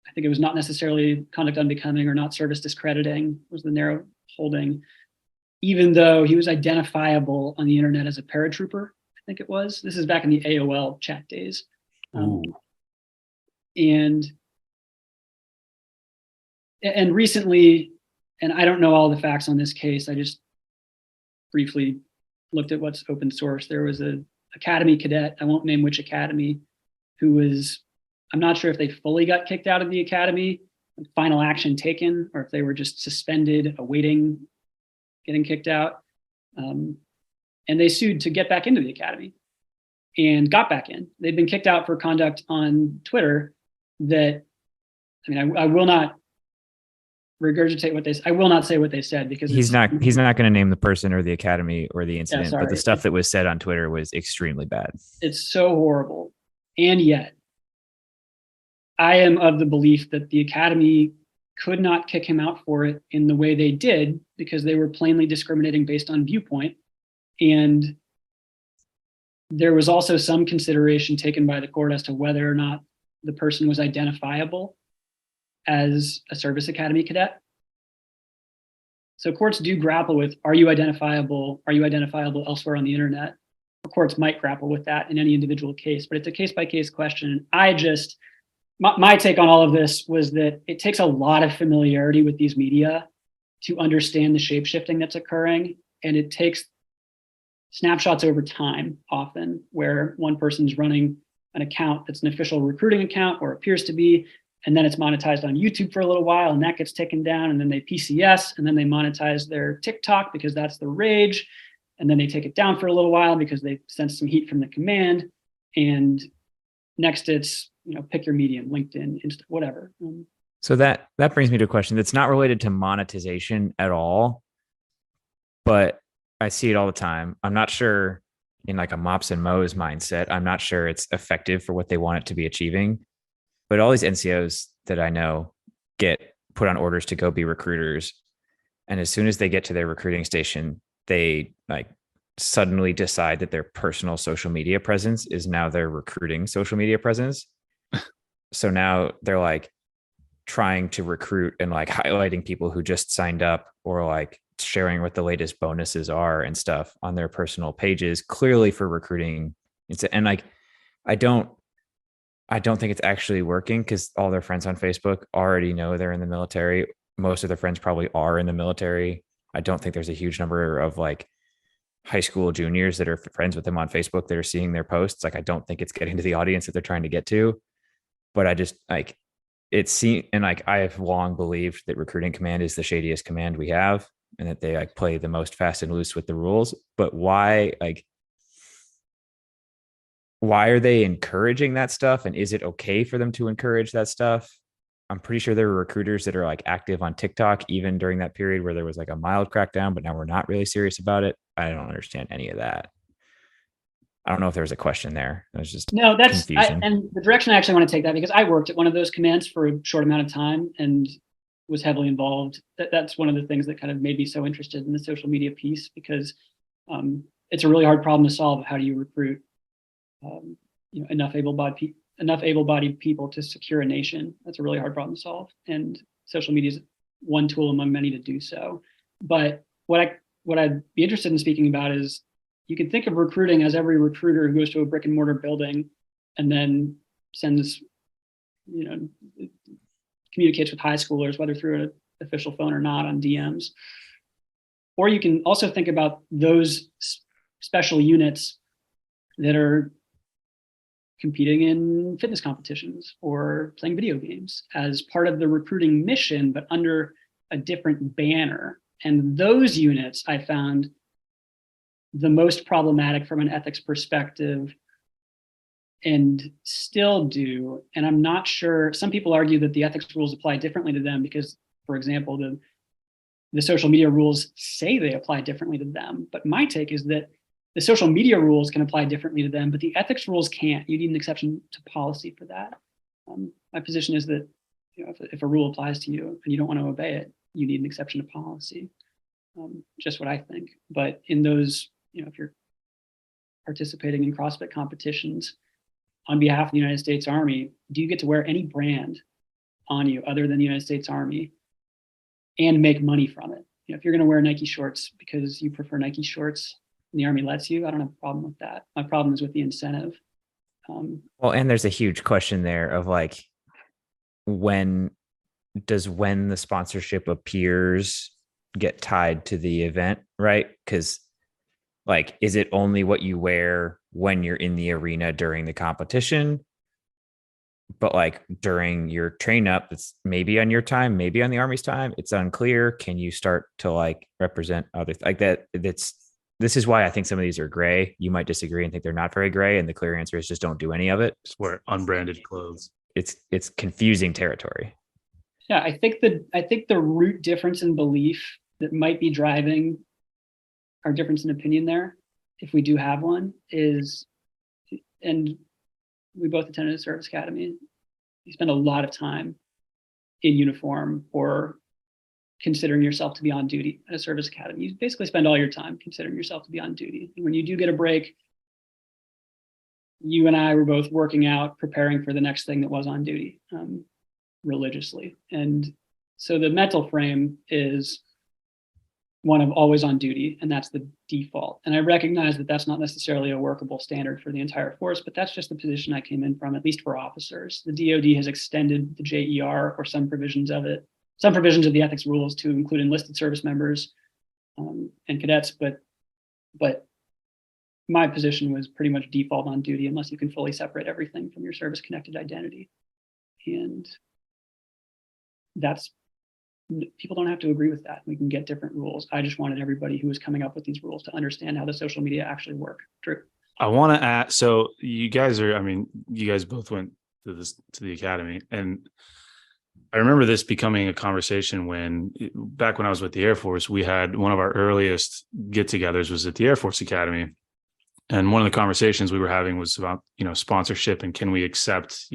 I think it was not necessarily conduct unbecoming or not service discrediting, was the narrow holding, even though he was identifiable on the internet as a paratrooper, I think it was. This is back in the AOL chat days. And recently, and I don't know all the facts on this case, I just briefly looked at what's open source. There was a academy cadet, I won't name which academy, who was, I'm not sure if they fully got kicked out of the academy, final action taken, or if they were just suspended, awaiting getting kicked out. And they sued to get back into the academy and got back in. They'd been kicked out for conduct on Twitter that, I mean, I will not regurgitate what they, I will not say what they said, because he's not going to name the person or the academy or the incident, but the stuff that was said on Twitter was extremely bad. It's so horrible. And yet I am of the belief that the academy could not kick him out for it in the way they did, because they were plainly discriminating based on viewpoint. And there was also some consideration taken by the court as to whether or not the person was identifiable as a service academy cadet. So courts do grapple with, are you identifiable? Are you identifiable elsewhere on the internet? The courts might grapple with that in any individual case, but it's a case-by-case question. My take on all of this was that it takes a lot of familiarity with these media to understand the shape-shifting that's occurring. And it takes snapshots over time, often, where one person's running an account that's an official recruiting account, or appears to be, and then it's monetized on YouTube for a little while, and that gets taken down, and then they PCS, and then they monetize their TikTok because that's the rage, and then they take it down for a little while because they sense some heat from the command, and next it's, pick your medium, LinkedIn, Insta, whatever. So that brings me to a question that's not related to monetization at all, but I see it all the time. I'm not sure, in like a Mops and Mo's mindset, I'm not sure it's effective for what they want it to be achieving. But all these NCOs that I know get put on orders to go be recruiters. And as soon as they get to their recruiting station, they like suddenly decide that their personal social media presence is now their recruiting social media presence. So now they're like trying to recruit and like highlighting people who just signed up, or like sharing what the latest bonuses are and stuff on their personal pages, clearly for recruiting. And like, I don't think it's actually working, because all their friends on Facebook already know they're in the military. Most of their friends probably are in the military. I don't think there's a huge number of like high school juniors that are friends with them on Facebook that are seeing their posts. Like, I don't think it's getting to the audience that they're trying to get to. But I just like it seems, and like I have long believed that recruiting command is the shadiest command we have, and that they like play the most fast and loose with the rules. But why are they encouraging that stuff? And is it okay for them to encourage that stuff? I'm pretty sure there were recruiters that are like active on TikTok, even during that period where there was like a mild crackdown, but now we're not really serious about it. I don't understand any of that. I don't know if there was a question there. It was just No, confusion. and the direction I actually want to take that, because I worked at one of those commands for a short amount of time and was heavily involved. That's one of the things that kind of made me so interested in the social media piece, because it's a really hard problem to solve. How do you recruit enough able-bodied people to secure a nation? That's a really hard problem to solve, and social media is one tool among many to do so. But what I'd be interested in speaking about is, you can think of recruiting as every recruiter who goes to a brick and mortar building and then sends, communicates with high schoolers, whether through an official phone or not, on DMs. Or you can also think about those special units that are competing in fitness competitions or playing video games as part of the recruiting mission, but under a different banner. And those units I found the most problematic from an ethics perspective, and still do. And I'm not sure, some people argue that the ethics rules apply differently to them because, for example, the social media rules say they apply differently to them. But my take is that the social media rules can apply differently to them, but the ethics rules can't. You need an exception to policy for that. My position is that if a rule applies to you and you don't want to obey it, you need an exception to policy. Just what I think. But in those, if you're participating in CrossFit competitions on behalf of the United States Army, do you get to wear any brand on you other than the United States Army and make money from it? If you're going to wear Nike shorts because you prefer Nike shorts and the Army lets you, I don't have a problem with that. My problem is with the incentive. Well, and there's a huge question there of like, when the sponsorship appears get tied to the event, right? Because like, is it only what you wear when you're in the arena during the competition? But like during your train up, it's maybe on your time, maybe on the Army's time. It's unclear. Can you start to like represent other like that? This is why I think some of these are gray. You might disagree and think they're not very gray. And the clear answer is just don't do any of it. Just wear unbranded clothes. It's confusing territory. Yeah, I think the root difference in belief that might be driving our difference in opinion there, if we do have one, is, and we both attended a service academy, you spend a lot of time in uniform or considering yourself to be on duty at a service academy. You basically spend all your time considering yourself to be on duty. And when you do get a break, you and I were both working out, preparing for the next thing that was on duty, religiously. And so the mental frame is one of always on duty, and that's the default. And I recognize that that's not necessarily a workable standard for the entire force, but that's just the position I came in from, at least for officers. The DoD has extended the JER, or some provisions of it, some provisions of the ethics rules, to include enlisted service members and cadets, but my position was pretty much default on duty unless you can fully separate everything from your service-connected identity. And people don't have to agree with that. We can get different rules. I just wanted everybody who was coming up with these rules to understand how the social media actually work. Drew. I want to add, so you guys both went to the academy, and I remember this becoming a conversation back when I was with the Air Force, we had one of our earliest get-togethers was at the Air Force Academy. And one of the conversations we were having was about, sponsorship, and can we accept,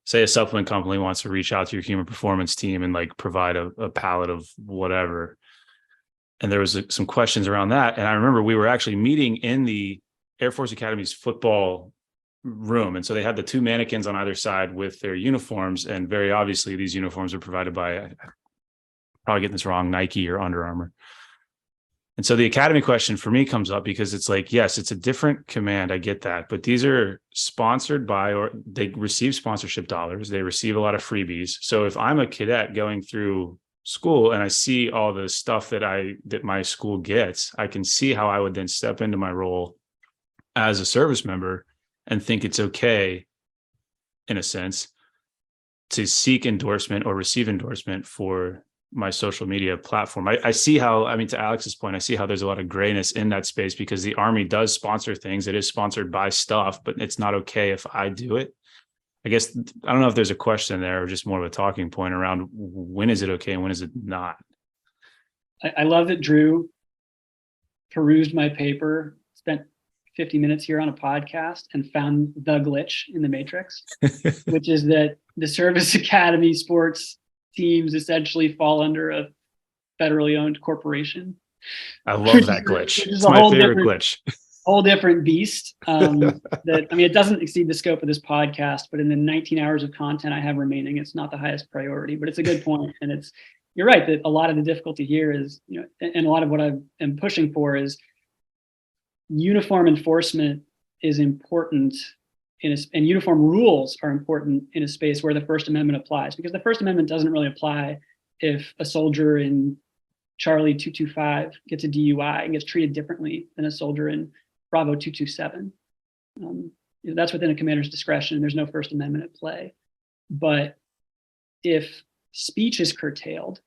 say a supplement company wants to reach out to your human performance team and like provide a palette of whatever. And there was some questions around that. And I remember we were actually meeting in the Air Force Academy's football room. And so they had the two mannequins on either side with their uniforms. And very obviously these uniforms are provided by, I'm probably getting this wrong, Nike or Under Armour. And so the academy question for me comes up because it's like, yes, it's a different command. I get that. But these are sponsored by, or they receive sponsorship dollars. They receive a lot of freebies. So if I'm a cadet going through school and I see all the stuff that my school gets, I can see how I would then step into my role as a service member and think it's okay, in a sense, to seek endorsement or receive endorsement for my social media platform. I see how, to Alex's point, I see how there's a lot of grayness in that space because the Army does sponsor things. It is sponsored by stuff, but it's not okay if I do it. I guess, I don't know if there's a question there or just more of a talking point around when is it okay and when is it not? I love that Drew perused my paper, spent 50 minutes here on a podcast and found the glitch in the matrix, which is that the service academy sports teams essentially fall under a federally owned corporation. I love that glitch. Which is It's a my whole favorite different- glitch. Whole different beast. That, I mean, it doesn't exceed the scope of this podcast, but in the 19 hours of content I have remaining, it's not the highest priority, but it's a good point. And you're right that a lot of the difficulty here is, and a lot of what I am pushing for is uniform enforcement is important and uniform rules are important in a space where the First Amendment applies, because the First Amendment doesn't really apply if a soldier in Charlie 225 gets a DUI and gets treated differently than a soldier in Bravo 227. That's within a commander's discretion. There's no First Amendment at play. But if speech is curtailed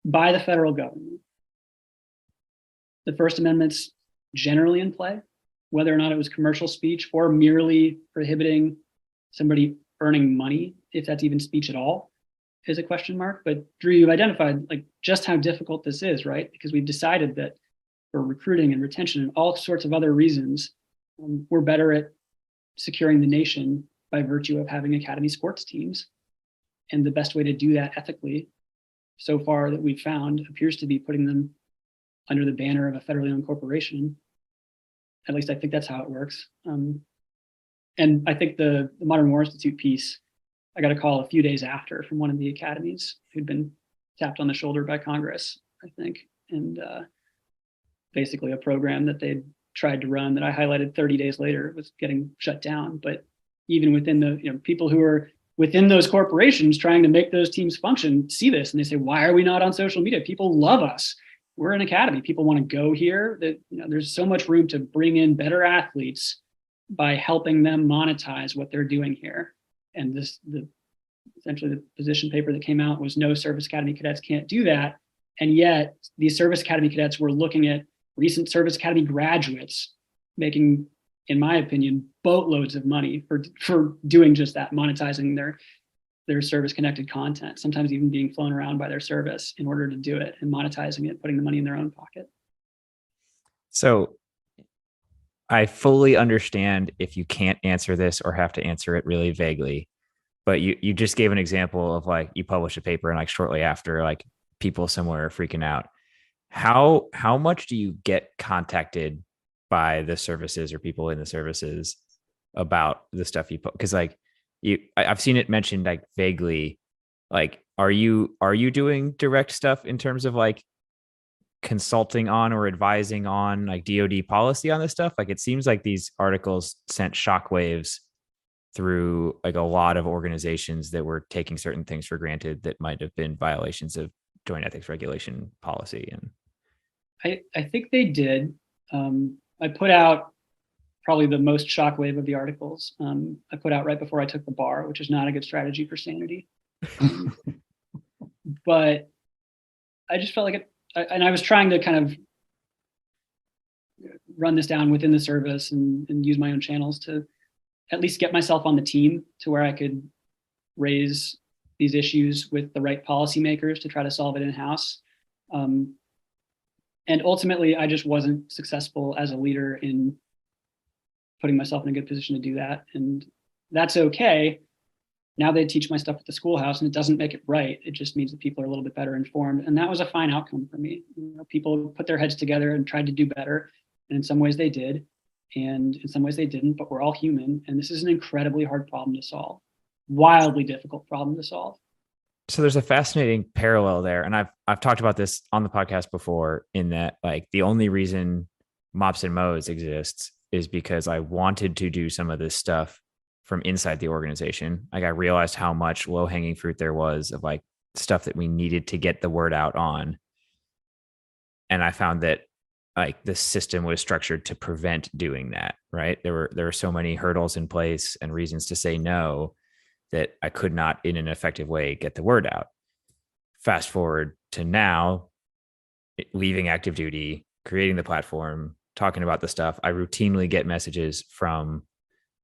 by the federal government, the First Amendment's generally in play, whether or not it was commercial speech or merely prohibiting somebody earning money, if that's even speech at all, is a question mark. But Drew, you've identified like just how difficult this is, right? Because we've decided that for recruiting and retention and all sorts of other reasons, we're better at securing the nation by virtue of having academy sports teams. And the best way to do that ethically, so far that we've found, appears to be putting them under the banner of a federally owned corporation. At least I think that's how it works. And I think the Modern War Institute piece, I got a call a few days after from one of the academies who'd been tapped on the shoulder by Congress, I think, and basically a program that they'd tried to run that I highlighted 30 days later was getting shut down. But even within the people who are within those corporations trying to make those teams function see this and they say, why are we not on social media? People love us. We're an academy. People want to go here. That there's so much room to bring in better athletes by helping them monetize what they're doing here. And essentially the position paper that came out was no service academy cadets can't do that. And yet these service academy cadets were looking at recent service academy graduates making, in my opinion, boatloads of money for doing just that, monetizing their service connected content, sometimes even being flown around by their service in order to do it and monetizing it, putting the money in their own pocket. So I fully understand if you can't answer this or have to answer it really vaguely, but you just gave an example of like you published a paper and like shortly after, like people somewhere are freaking out. How much do you get contacted by the services or people in the services about the stuff you put? Because like I've seen it mentioned like vaguely, like are you doing direct stuff in terms of like consulting on or advising on like DoD policy on this stuff? Like it seems like these articles sent shockwaves through like a lot of organizations that were taking certain things for granted that might have been violations of joint ethics regulation policy. And I think they did. I put out probably the most shockwave of the articles. I put out right before I took the bar, which is not a good strategy for sanity. But I just felt like it, and I was trying to kind of run this down within the service and use my own channels to at least get myself on the team to where I could raise these issues with the right policymakers to try to solve it in-house. And ultimately, I just wasn't successful as a leader in putting myself in a good position to do that. And that's okay. Now they teach my stuff at the schoolhouse and it doesn't make it right. It just means that people are a little bit better informed. And that was a fine outcome for me. People put their heads together and tried to do better. And in some ways they did. And in some ways they didn't, but we're all human. And this is an incredibly hard problem to solve. Wildly difficult problem to solve. so there's a fascinating parallel there. And I've talked about this on the podcast before, in that like the only reason Mops and Mo's exists is because I wanted to do some of this stuff from inside the organization. Like I realized how much low hanging fruit there was of like stuff that we needed to get the word out on. And I found that like the system was structured to prevent doing that, right? There were so many hurdles in place and reasons to say no that I could not in an effective way get the word out. Fast forward to now, leaving active duty, creating the platform, talking about the stuff. I routinely get messages from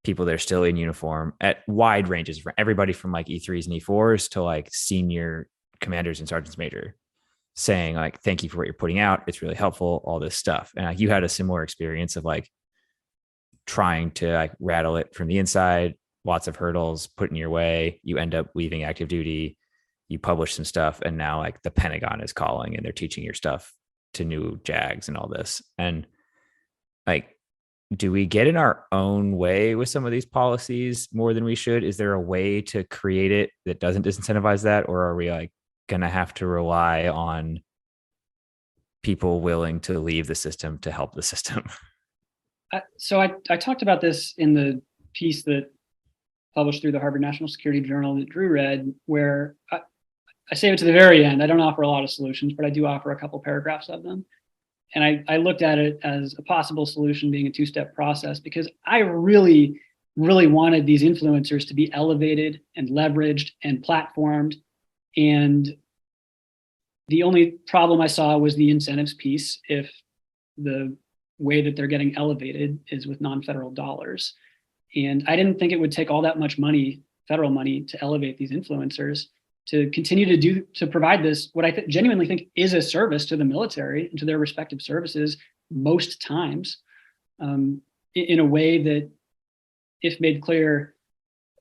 people that are still in uniform at wide ranges, from everybody from like E3s and E4s to like senior commanders and sergeants major. saying like, thank you for what you're putting out. It's really helpful, all this stuff. And like, you had a similar experience of like trying to like rattle it from the inside, lots of hurdles put in your way. You end up leaving active duty, you publish some stuff, and now like the Pentagon is calling and they're teaching your stuff to new JAGs and all this. And like, do we get in our own way with some of these policies more than we should? Is there a way to create it that doesn't disincentivize that? Or are we like going to have to rely on people willing to leave the system to help the system? So I talked about this in the piece that published through the Harvard National Security Journal that Drew read, where I save it to the very end. I don't offer a lot of solutions, but I do offer a couple paragraphs of them. And I looked at it as a possible solution being a two-step process, because I really, really wanted these influencers to be elevated and leveraged and platformed. And the only problem I saw was the incentives piece. If the way that they're getting elevated is with non-federal dollars. And I didn't think it would take all that much money, federal money, to elevate these influencers, to continue to provide this, what I genuinely think is a service to the military and to their respective services most times, in a way that, if made clear,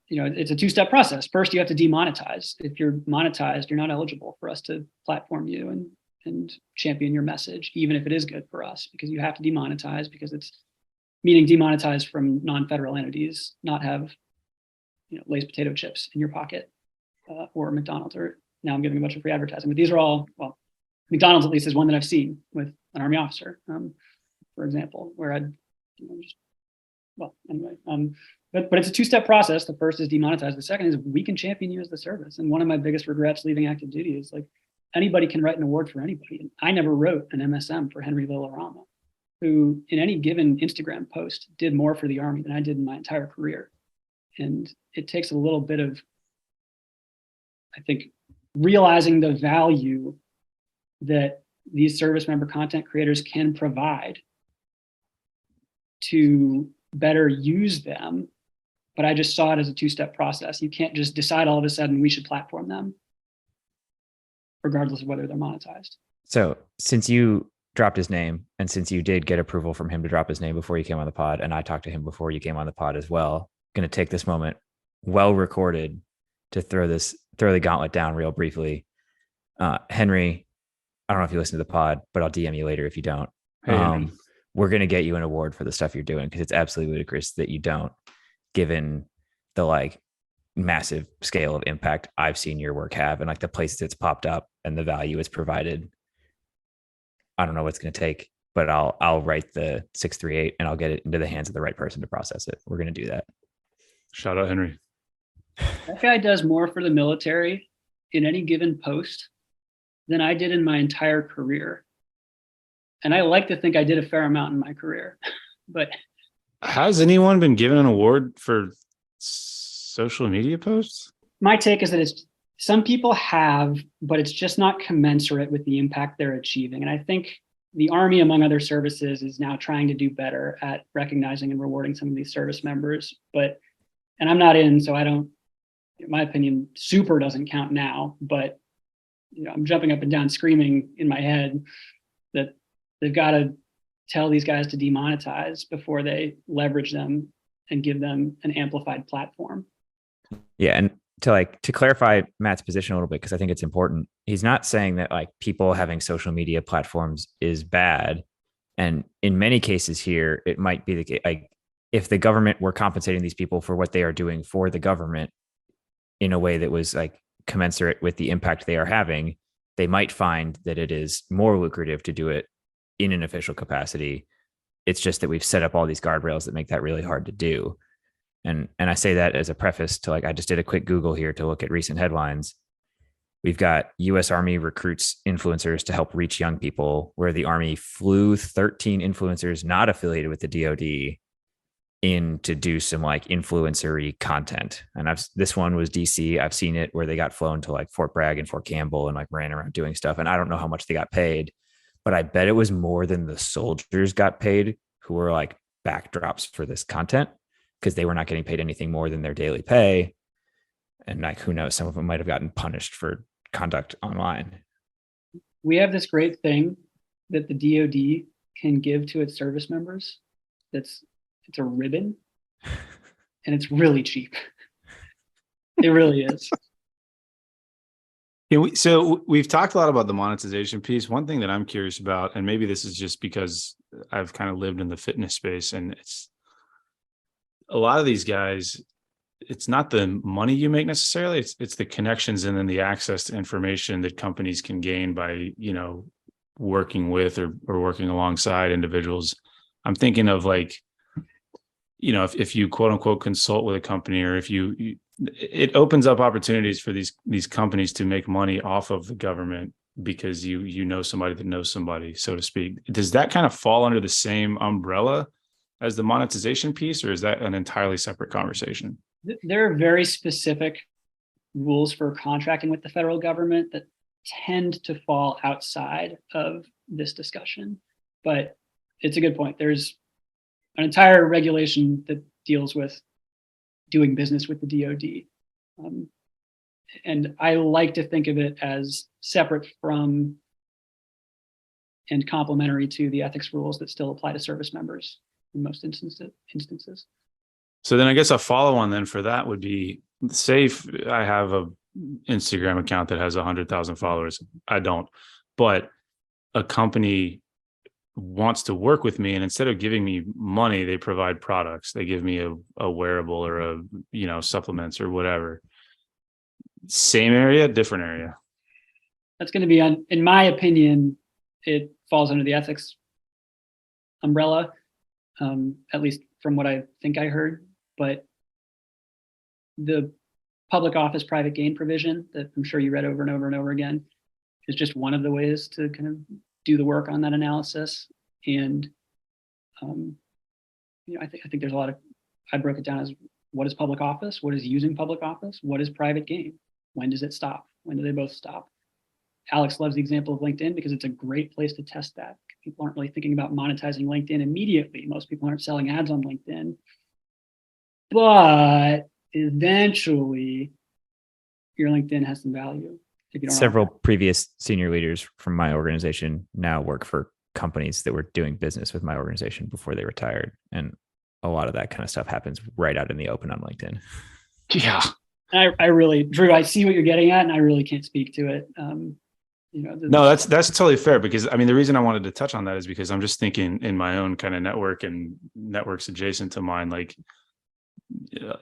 it's a two-step process. First, you have to demonetize. If you're monetized, you're not eligible for us to platform you and champion your message, even if it is good for us, because you have to demonetize, because it's meaning demonetized from non-federal entities, not have Lay's potato chips in your pocket. Or McDonald's, or now I'm giving a bunch of free advertising, but these are all, well, McDonald's at least is one that I've seen with an Army officer, for example, where I'd anyway, but it's a two-step process. The first is demonetize. The second is we can champion you as the service. And one of my biggest regrets leaving active duty is like, anybody can write an award for anybody. And I never wrote an MSM for Henry Villarama, who in any given Instagram post did more for the Army than I did in my entire career. And it takes a little bit of, I think, realizing the value that these service member content creators can provide to better use them. But I just saw it as a two-step process. You can't just decide all of a sudden we should platform them, regardless of whether they're monetized. So since you dropped his name, and since you did get approval from him to drop his name before you came on the pod, and I talked to him before you came on the pod as well, going to take this moment, well recorded, to throw the gauntlet down real briefly. Henry, I don't know if you listen to the pod, but I'll DM you later if you don't. Hey, we're going to get you an award for the stuff you're doing, because it's absolutely ludicrous that you don't, given the like massive scale of impact I've seen your work have and like the places it's popped up and the value it's provided. I don't know what it's going to take, but I'll write the 638 and I'll get it into the hands of the right person to process it. We're going to do that. shout out Henry. That guy does more for the military in any given post than I did in my entire career. And I like to think I did a fair amount in my career, but Has anyone been given an award for social media posts? my take is that some people have, but it's just not commensurate with the impact they're achieving. And I think the Army, among other services, is now trying to do better at recognizing and rewarding some of these service members. And I'm not in, so I don't, in my opinion, super doesn't count now, but I'm jumping up and down screaming in my head that they've got to tell these guys to demonetize before they leverage them and give them an amplified platform. Yeah. And to clarify Matt's position a little bit, because I think it's important. He's not saying that like people having social media platforms is bad. And in many cases here, it might be the case, like if the government were compensating these people for what they are doing for the government in a way that was like commensurate with the impact they are having, they might find that it is more lucrative to do it in an official capacity. It's just that we've set up all these guardrails that make that really hard to do. And I say that as a preface to like, I just did a quick Google here to look at recent headlines. We've got U.S. Army recruits influencers to help reach young people, where the Army flew 13 influencers not affiliated with the DoD in to do some like influencery content. And this one was DC. I've seen it where they got flown to like Fort Bragg and Fort Campbell and like ran around doing stuff. And I don't know how much they got paid, but I bet it was more than the soldiers got paid who were like backdrops for this content, because they were not getting paid anything more than their daily pay. And like, who knows, some of them might have gotten punished for conduct online. we have this great thing that the DoD can give to its service members. It's a ribbon, and it's really cheap. It really is. So we've talked a lot about the monetization piece. One thing that I'm curious about, and maybe this is just because I've kind of lived in the fitness space, and it's a lot of these guys, it's not the money you make necessarily, it's the connections and then the access to information that companies can gain by, working with or working alongside individuals. I'm thinking of like, if you quote unquote consult with a company, or if it opens up opportunities for these companies to make money off of the government because you know somebody that knows somebody, so to speak. Does that kind of fall under the same umbrella as the monetization piece, or is that an entirely separate conversation? There are very specific rules for contracting with the federal government that tend to fall outside of this discussion, but it's a good point. There's an entire regulation that deals with doing business with the DoD. And I like to think of it as separate from and complementary to the ethics rules that still apply to service members in most instances. So then I guess a follow-on then for that would be, say I have a Instagram account that has 100,000 followers. I don't, but a company wants to work with me, and instead of giving me money, they provide products. They give me a wearable or supplements or whatever. Same area, different area. That's going to be in my opinion, it falls under the ethics umbrella, at least from what I think I heard. But the public office private gain provision that I'm sure you read over and over and over again is just one of the ways to kind of do the work on that analysis. And I think there's a lot of, I broke it down as what is public office, what is using public office, what is private gain, when does it stop, when do they both stop? Alex loves the example of LinkedIn because it's a great place to test that. People aren't really thinking about monetizing LinkedIn immediately. Most people aren't selling ads on LinkedIn, but eventually your LinkedIn has some value. Several previous senior leaders from my organization now work for companies that were doing business with my organization before they retired. And a lot of that kind of stuff happens right out in the open on LinkedIn. Yeah. I really, Drew, I see what you're getting at, and I really can't speak to it. No, that's totally fair, because I mean, the reason I wanted to touch on that is because I'm just thinking in my own kind of network and networks adjacent to mine, like,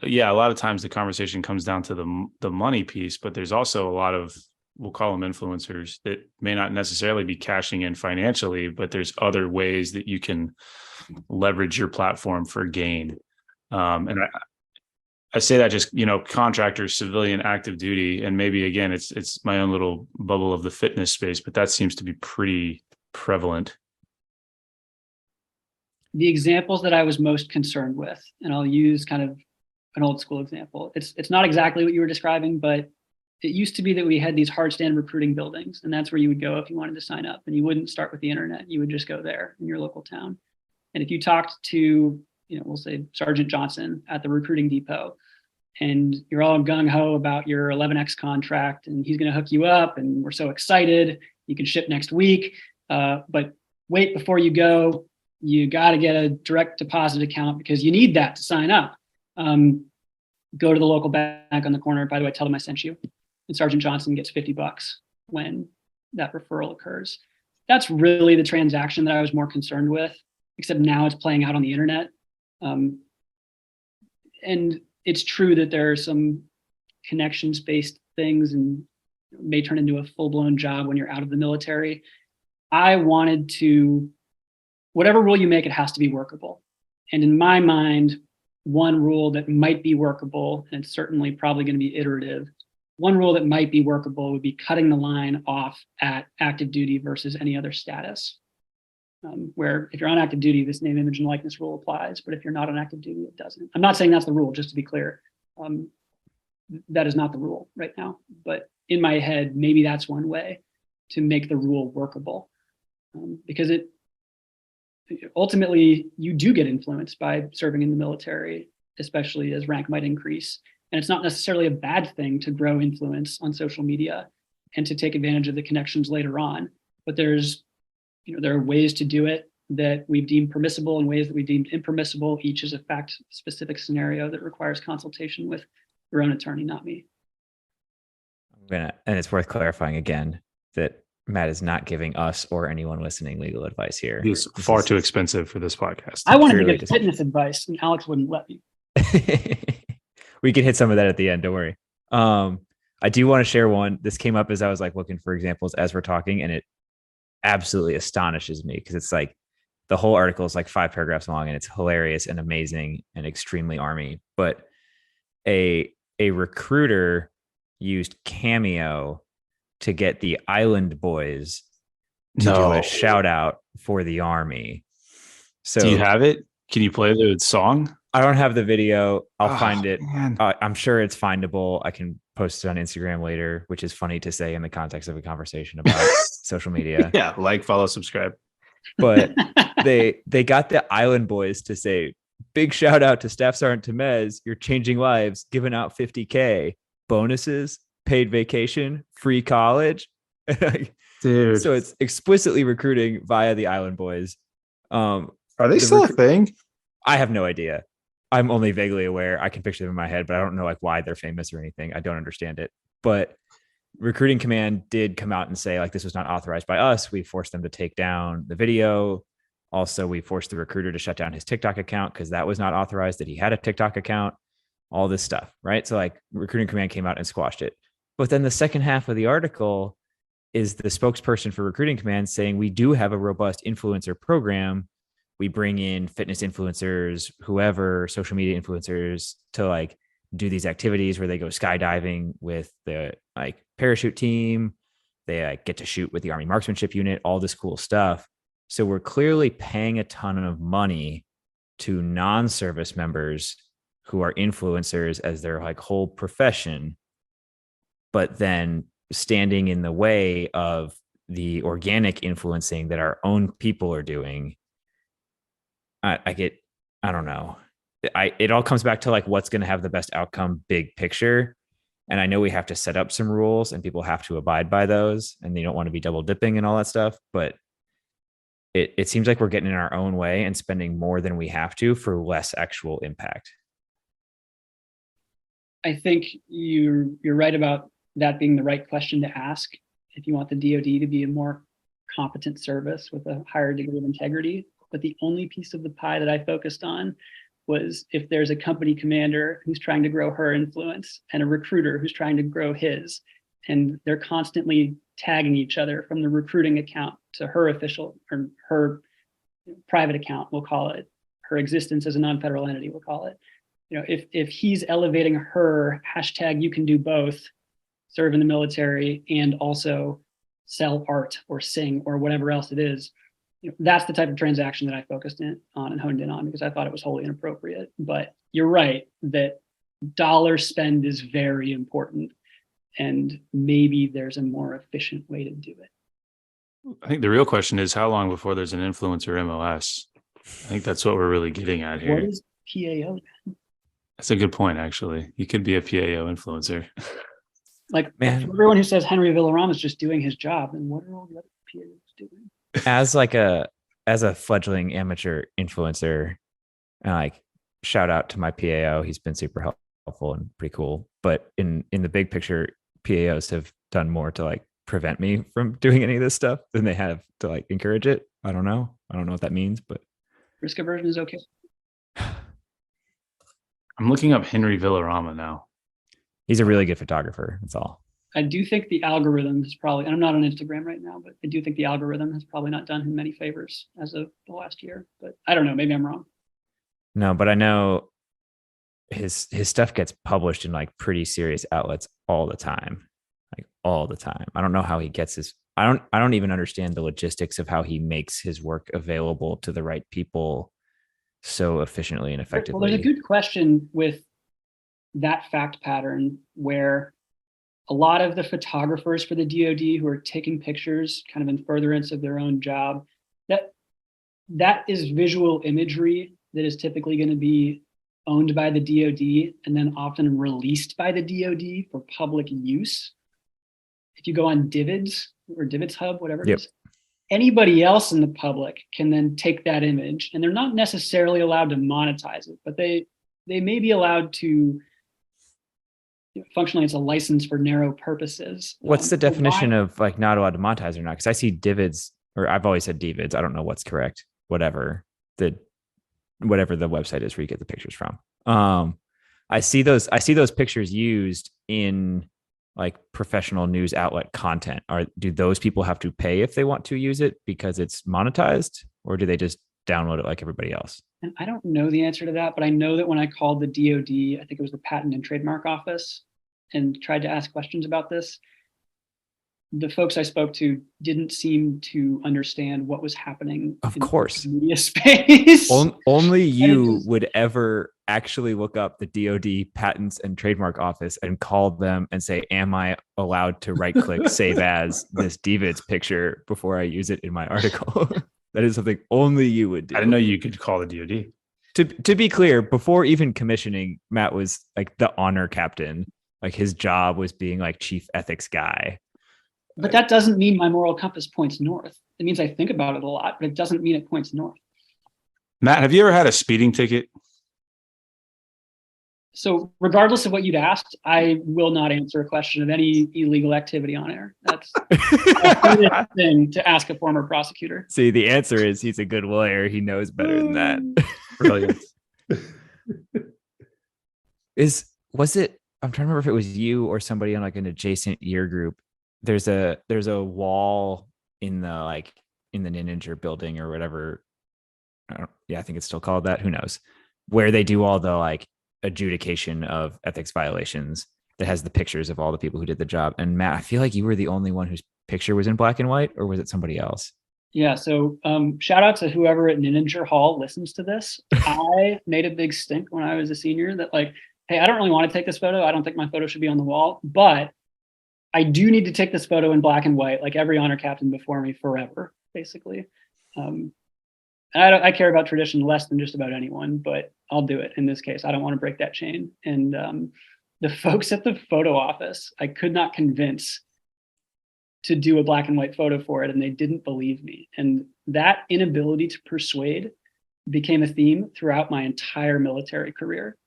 yeah, a lot of times the conversation comes down to the money piece, but there's also a lot of, we'll call them influencers, that may not necessarily be cashing in financially, but there's other ways that you can leverage your platform for gain. And I say that just, contractors, civilian, active duty, and maybe again, it's my own little bubble of the fitness space, but that seems to be pretty prevalent. The examples that I was most concerned with, and I'll use kind of an old school example. It's not exactly what you were describing, but it used to be that we had these hard stand recruiting buildings, and that's where you would go if you wanted to sign up, and you wouldn't start with the internet. You would just go there in your local town. And if you talked to, we'll say Sergeant Johnson at the recruiting depot, and you're all gung-ho about your 11X contract, and he's going to hook you up, and we're so excited, you can ship next week. But wait, before you go, you got to get a direct deposit account because you need that to sign up. Go to the local bank on the corner. By the way, tell them I sent you. And Sergeant Johnson gets $50 when that referral occurs. That's really the transaction that I was more concerned with, except now it's playing out on the internet. And it's true that there are some connections-based things and may turn into a full-blown job when you're out of the military. I wanted to, whatever rule you make, it has to be workable. And in my mind, one rule that might be workable, and it's certainly probably going to be iterative, one rule that might be workable would be cutting the line off at active duty versus any other status. Where if you're on active duty, this name, image, and likeness rule applies, but if you're not on active duty, it doesn't. I'm not saying that's the rule, just to be clear. That is not the rule right now, but in my head, maybe that's one way to make the rule workable, because it ultimately, you do get influenced by serving in the military, especially as rank might increase. And it's not necessarily a bad thing to grow influence on social media and to take advantage of the connections later on. but there are ways to do it that we've deemed permissible and ways that we deemed impermissible. Each is a fact specific scenario that requires consultation with your own attorney, not me. And it's worth clarifying again that Matt is not giving us or anyone listening legal advice here. It's far too expensive for this podcast. I wanted to Purely give fitness advice, and Alex wouldn't let me. We can hit some of that at the end. Don't worry. I do want to share one. This came up as I was like looking for examples as we're talking, and it absolutely astonishes me because it's like the whole article is like 5 paragraphs long, and it's hilarious and amazing and extremely Army. But a recruiter used Cameo to get the Island Boys to do a shout out for the Army. So do you have it? Can you play the song? I don't have the video. I'll find it. Man. I'm sure it's findable. I can post it on Instagram later, which is funny to say in the context of a conversation about social media. Yeah, like, follow, subscribe. But they got the Island Boys to say, big shout out to Staff Sergeant Temez. You're changing lives, giving out $50K, bonuses, paid vacation, free college. Dude. So it's explicitly recruiting via the Island Boys. Are they still a thing? I have no idea. I'm only vaguely aware. I can picture them in my head, but I don't know like why they're famous or anything. I don't understand it. But Recruiting Command did come out and say like this was not authorized by us. We forced them to take down the video. Also, we forced the recruiter to shut down his TikTok account because that was not authorized, that he had a TikTok account, all this stuff, right? So like Recruiting Command came out and squashed it. But then the second half of the article is the spokesperson for Recruiting Command saying we do have a robust influencer program. We bring in fitness influencers, whoever, social media influencers to like do these activities where they go skydiving with the like parachute team. They like, get to shoot with the Army Marksmanship Unit, all this cool stuff. So we're clearly paying a ton of money to non-service members who are influencers as their like whole profession, but then standing in the way of the organic influencing that our own people are doing. I don't know. It all comes back to like what's going to have the best outcome, big picture. And I know we have to set up some rules and people have to abide by those, and they don't want to be double dipping and all that stuff. But it seems like we're getting in our own way and spending more than we have to for less actual impact. I think you're right about that being the right question to ask if you want the DoD to be a more competent service with a higher degree of integrity. But the only piece of the pie that I focused on was if there's a company commander who's trying to grow her influence and a recruiter who's trying to grow his, and they're constantly tagging each other from the recruiting account to her official or her private account, we'll call it, her existence as a non-federal entity, we'll call it. If he's elevating her hashtag, you can do both, serve in the military and also sell art or sing or whatever else it is, that's the type of transaction that I focused on and honed in on because I thought it was wholly inappropriate. But you're right that dollar spend is very important, and maybe there's a more efficient way to do it. I think the real question is how long before there's an influencer MLS? I think that's what we're really getting at here. What is PAO? That's a good point, actually. You could be a PAO influencer. Like, man, for everyone who says Henry Villarama is just doing his job, then what are all the other PAOs doing? As a fledgling amateur influencer, like shout out to my PAO. He's been super helpful and pretty cool. But in the big picture, PAOs have done more to like prevent me from doing any of this stuff than they have to like encourage it. I don't know what that means, but risk aversion is okay. I'm looking up Henry Villarama now. He's a really good photographer. That's all. I do think the algorithm is probably, and I'm not on Instagram right now, but I do think the algorithm has probably not done him many favors as of the last year. But I don't know, maybe I'm wrong. No, but I know his stuff gets published in like pretty serious outlets all the time. Like all the time. I don't know how he gets his, I don't even understand the logistics of how he makes his work available to the right people so efficiently and effectively. Well, there's a good question with that fact pattern where a lot of the photographers for the DoD who are taking pictures kind of in furtherance of their own job, that is visual imagery that is typically going to be owned by the DoD and then often released by the DoD for public use. If you go on Divids or Divids Hub, whatever it is, anybody else in the public can then take that image, and they're not necessarily allowed to monetize it, but they may be allowed to, functionally, it's a license for narrow purposes. What's the definition of like not allowed to monetize or not? Because I see divids, or I've always said divids. I don't know what's correct. Whatever the website is where you get the pictures from. I see those pictures used in like professional news outlet content. Do those people have to pay if they want to use it because it's monetized, or do they just download it like everybody else? And I don't know the answer to that, but I know that when I called the DoD, I think it was the Patent and Trademark Office, and tried to ask questions about this, the folks I spoke to didn't seem to understand what was happening. Of course, in the media space. Only you would ever actually look up the DoD Patents and Trademark Office and call them and say, "Am I allowed to right-click save as this DVIDs picture before I use it in my article?" That is something only you would do. I didn't know you could call the DoD. To be clear, before even commissioning, Matt was like the honor captain. Like his job was being like chief ethics guy. But that doesn't mean my moral compass points north. It means I think about it a lot, but it doesn't mean it points north. Matt, have you ever had a speeding ticket? So regardless of what you'd asked, I will not answer a question of any illegal activity on air. That's a thing to ask a former prosecutor. See, the answer is he's a good lawyer. He knows better than that. Brilliant. Was it? I'm trying to remember if it was you or somebody on like an adjacent year group. There's a wall in the Ninninger building or whatever. I think it's still called that. Who knows? Where they do all the like adjudication of ethics violations that has the pictures of all the people who did the job. And Matt, I feel like you were the only one whose picture was in black and white, or was it somebody else? Yeah. So shout out to whoever at Ninninger Hall listens to this. I made a big stink when I was a senior that like, hey, I don't really want to take this photo. I don't think my photo should be on the wall, but I do need to take this photo in black and white, like every honor captain before me forever, basically. I care about tradition less than just about anyone, but I'll do it in this case. I don't want to break that chain. And the folks at the photo office, I could not convince to do a black and white photo for it, and they didn't believe me. And that inability to persuade became a theme throughout my entire military career.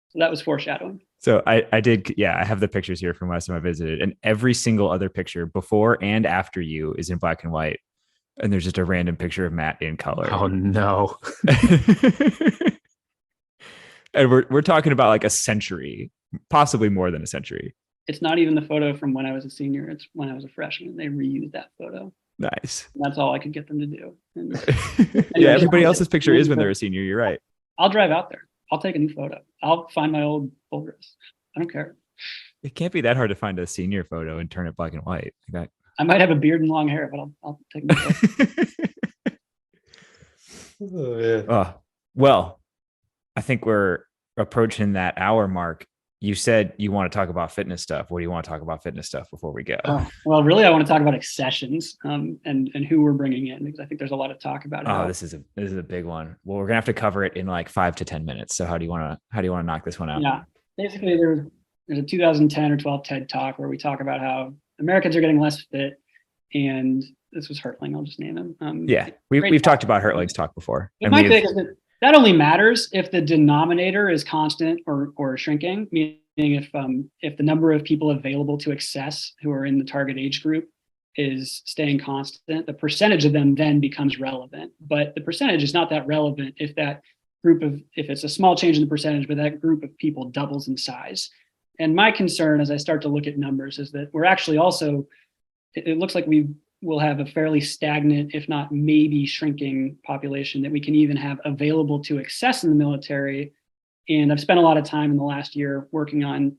So that was foreshadowing. So I did. Yeah, I have the pictures here from last time I visited, and every single other picture before and after you is in black and white. And there's just a random picture of Matt in color. Oh no. And we're talking about like a century, possibly more than a century. It's not even the photo from when I was a senior. It's when I was a freshman. They reused that photo. Nice. That's all I could get them to do. And yeah, everybody else's picture is when they're a senior. You're right. I'll drive out there. I'll take a new photo. I'll find my old folders. I don't care. It can't be that hard to find a senior photo and turn it black and white. Like that. I might have a beard and long hair, but I'll take a new photo. Oh, yeah. Well, I think we're approaching that hour mark. You said you want to talk about fitness stuff. What do you want to talk about fitness stuff before we go? Well, really, I want to talk about accessions and who we're bringing in, because I think there's a lot of talk about it. This is a big one. Well, we're gonna have to cover it in like 5 to 10 minutes. So how do you want to knock this one out? Yeah, basically, there's a 2010 or 12 TED talk where we talk about how Americans are getting less fit, and this was Hertling. I'll just name him. Yeah, we've talked about Hertling's talk before. And my take is that only matters if the denominator is constant or shrinking, meaning if the number of people available to access who are in the target age group is staying constant, the percentage of them then becomes relevant. But the percentage is not that relevant if it's a small change in the percentage, but that group of people doubles in size. And my concern as I start to look at numbers is that we're actually also, it looks like we will have a fairly stagnant, if not maybe shrinking population that we can even have available to access in the military. And I've spent a lot of time in the last year working on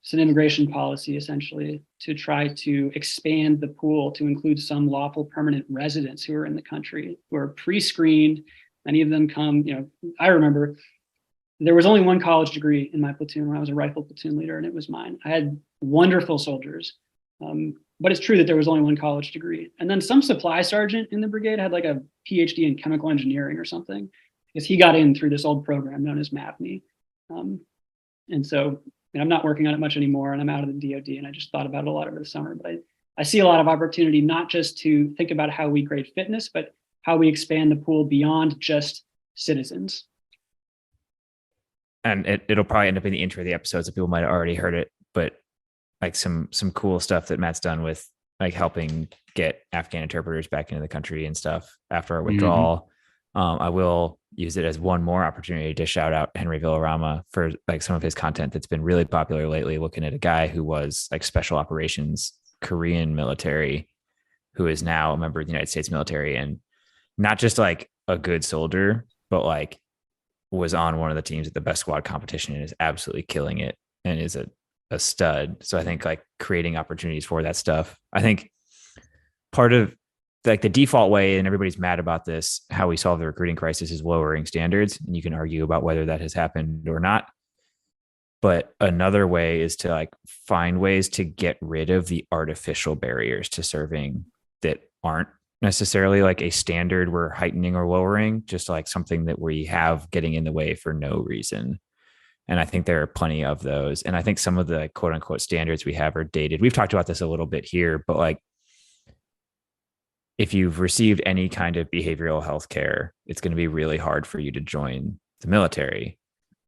some immigration policy, essentially, to try to expand the pool to include some lawful permanent residents who are in the country, who are pre-screened. Many of them come, I remember there was only one college degree in my platoon when I was a rifle platoon leader, and it was mine. I had wonderful soldiers. But it's true that there was only one college degree. And then some supply sergeant in the brigade had like a PhD in chemical engineering or something, because he got in through this old program known as MAPNI. And so I'm not working on it much anymore, and I'm out of the DoD, and I just thought about it a lot over the summer. But I see a lot of opportunity, not just to think about how we grade fitness, but how we expand the pool beyond just citizens. And it'll probably end up in the intro of the episode, so people might have already heard it, but like some cool stuff that Matt's done with like helping get Afghan interpreters back into the country and stuff after our withdrawal. I will use it as one more opportunity to shout out Henry Villarama for like some of his content that's been really popular lately, looking at a guy who was like special operations Korean military, who is now a member of the United States military, and not just like a good soldier, but like was on one of the teams at the best squad competition and is absolutely killing it and is a stud. So I think like creating opportunities for that stuff. I think part of like the default way, and everybody's mad about this, how we solve the recruiting crisis is lowering standards. And you can argue about whether that has happened or not. But another way is to like find ways to get rid of the artificial barriers to serving that aren't necessarily like a standard we're heightening or lowering, just like something that we have getting in the way for no reason. And I think there are plenty of those. And I think some of the quote unquote standards we have are dated. We've talked about this a little bit here, but like if you've received any kind of behavioral health care, it's going to be really hard for you to join the military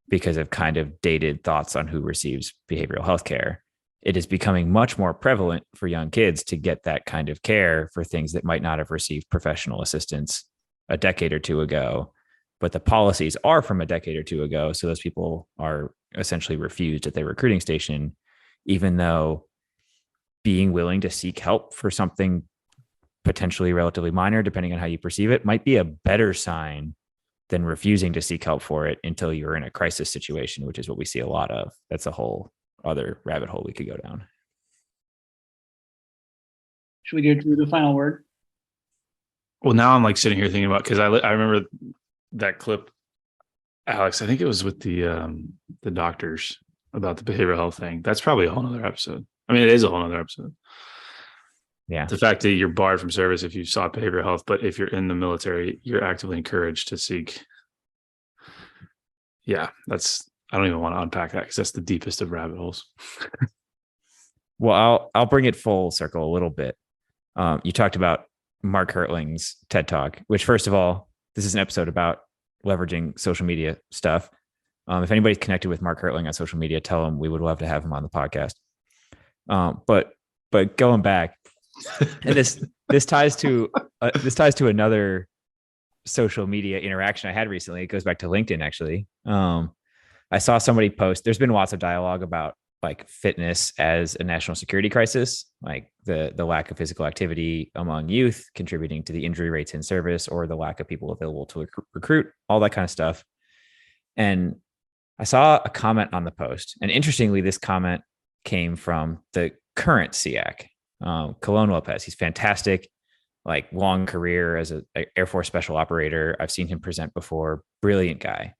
because of kind of dated thoughts on who receives behavioral health care. It is becoming much more prevalent for young kids to get that kind of care for things that might not have received professional assistance a decade or two ago. But the policies are from a decade or two ago. So those people are essentially refused at their recruiting station, even though being willing to seek help for something potentially relatively minor, depending on how you perceive it, might be a better sign than refusing to seek help for it until you're in a crisis situation, which is what we see a lot of. That's a whole other rabbit hole we could go down. Should we go to the final word? Well, now I'm like sitting here thinking about, because I remember that clip, Alex. I think it was with the doctors about the behavioral health thing. That's probably a whole nother episode. I mean, it is a whole nother episode. Yeah. The fact that you're barred from service if you sought behavioral health, but if you're in the military, you're actively encouraged to seek. Yeah, I don't even want to unpack that because that's the deepest of rabbit holes. Well, I'll bring it full circle a little bit. You talked about Mark Hertling's TED Talk, which, first of all, this is an episode about leveraging social media stuff. If anybody's connected with Mark Hertling on social media, tell him we would love to have him on the podcast. But going back, and this ties to another social media interaction I had recently. It goes back to LinkedIn, actually. I saw somebody post, there's been lots of dialogue about like fitness as a national security crisis, like the lack of physical activity among youth contributing to the injury rates in service, or the lack of people available to recruit, all that kind of stuff. And I saw a comment on the post. And interestingly, this comment came from the current SEAC, Colon Lopez. He's fantastic, like long career as an Air Force special operator. I've seen him present before. Brilliant guy.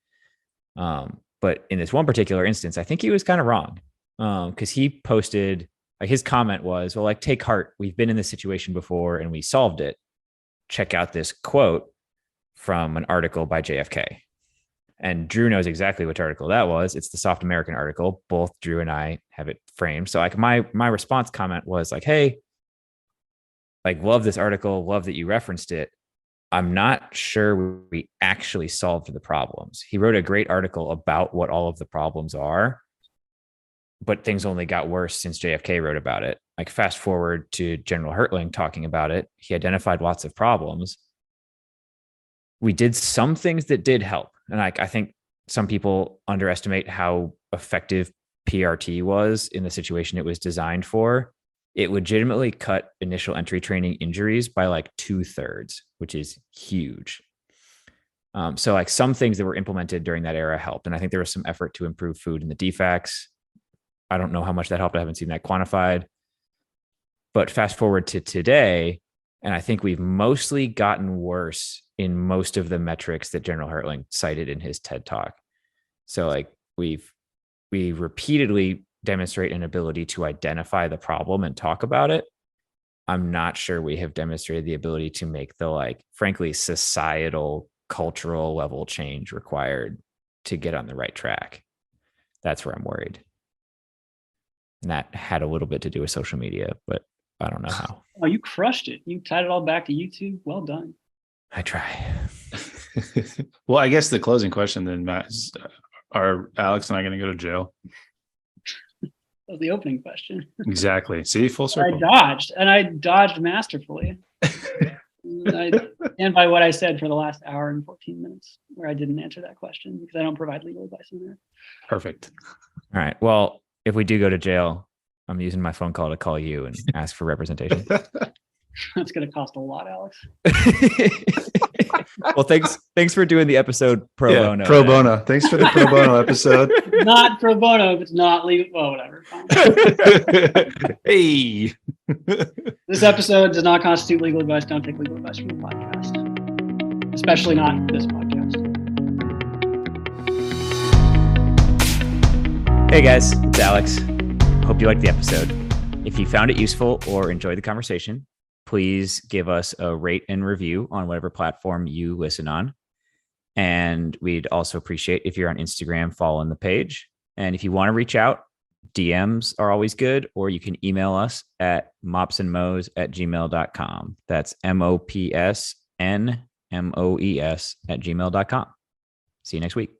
But in this one particular instance, I think he was kind of wrong, because he posted, like, his comment was, well, like, take heart. We've been in this situation before and we solved it. Check out this quote from an article by JFK. And Drew knows exactly which article that was. It's the Soft American article. Both Drew and I have it framed. So like my response comment was like, hey, like, love this article. Love that you referenced it. I'm not sure we actually solved the problems. He wrote a great article about what all of the problems are, but things only got worse since JFK wrote about it. Like, fast forward to General Hertling talking about it. He identified lots of problems. We did some things that did help. And I think some people underestimate how effective PRT was in the situation it was designed for. It legitimately cut initial entry training injuries by like 2/3, which is huge. So like some things that were implemented during that era helped. And I think there was some effort to improve food in the DFACs. I don't know how much that helped. I haven't seen that quantified. But fast forward to today, and I think we've mostly gotten worse in most of the metrics that General Hertling cited in his TED Talk. So like we repeatedly demonstrate an ability to identify the problem and talk about it. I'm not sure we have demonstrated the ability to make the, like, frankly, societal, cultural level change required to get on the right track. That's where I'm worried. And that had a little bit to do with social media, but I don't know how. Oh, you crushed it. You tied it all back to YouTube. Well done. I try. Well, I guess the closing question then, Matt, is, are Alex and I going to go to jail? That was the opening question. Exactly. See, full I circle. dodged masterfully. I stand by what I said for the last hour and 14 minutes, where I didn't answer that question because I don't provide legal advice in there. Perfect. All right. Well, if we do go to jail, I'm using my phone call to call you and ask for representation. That's going to cost a lot, Alex. Well, thanks for doing the episode pro bono. Pro bono. Thanks for the pro bono episode. Not pro bono if it's not legal. Well, whatever. Fine. Hey. This episode does not constitute legal advice. Don't take legal advice from the podcast, especially not this podcast. Hey guys, it's Alex. Hope you liked the episode. If you found it useful or enjoyed the conversation, please give us a rate and review on whatever platform you listen on. And we'd also appreciate if you're on Instagram, following the page. And if you want to reach out, DMs are always good, or you can email us at mopsandmoes@gmail.com. That's MOPSNMOES@gmail.com. See you next week.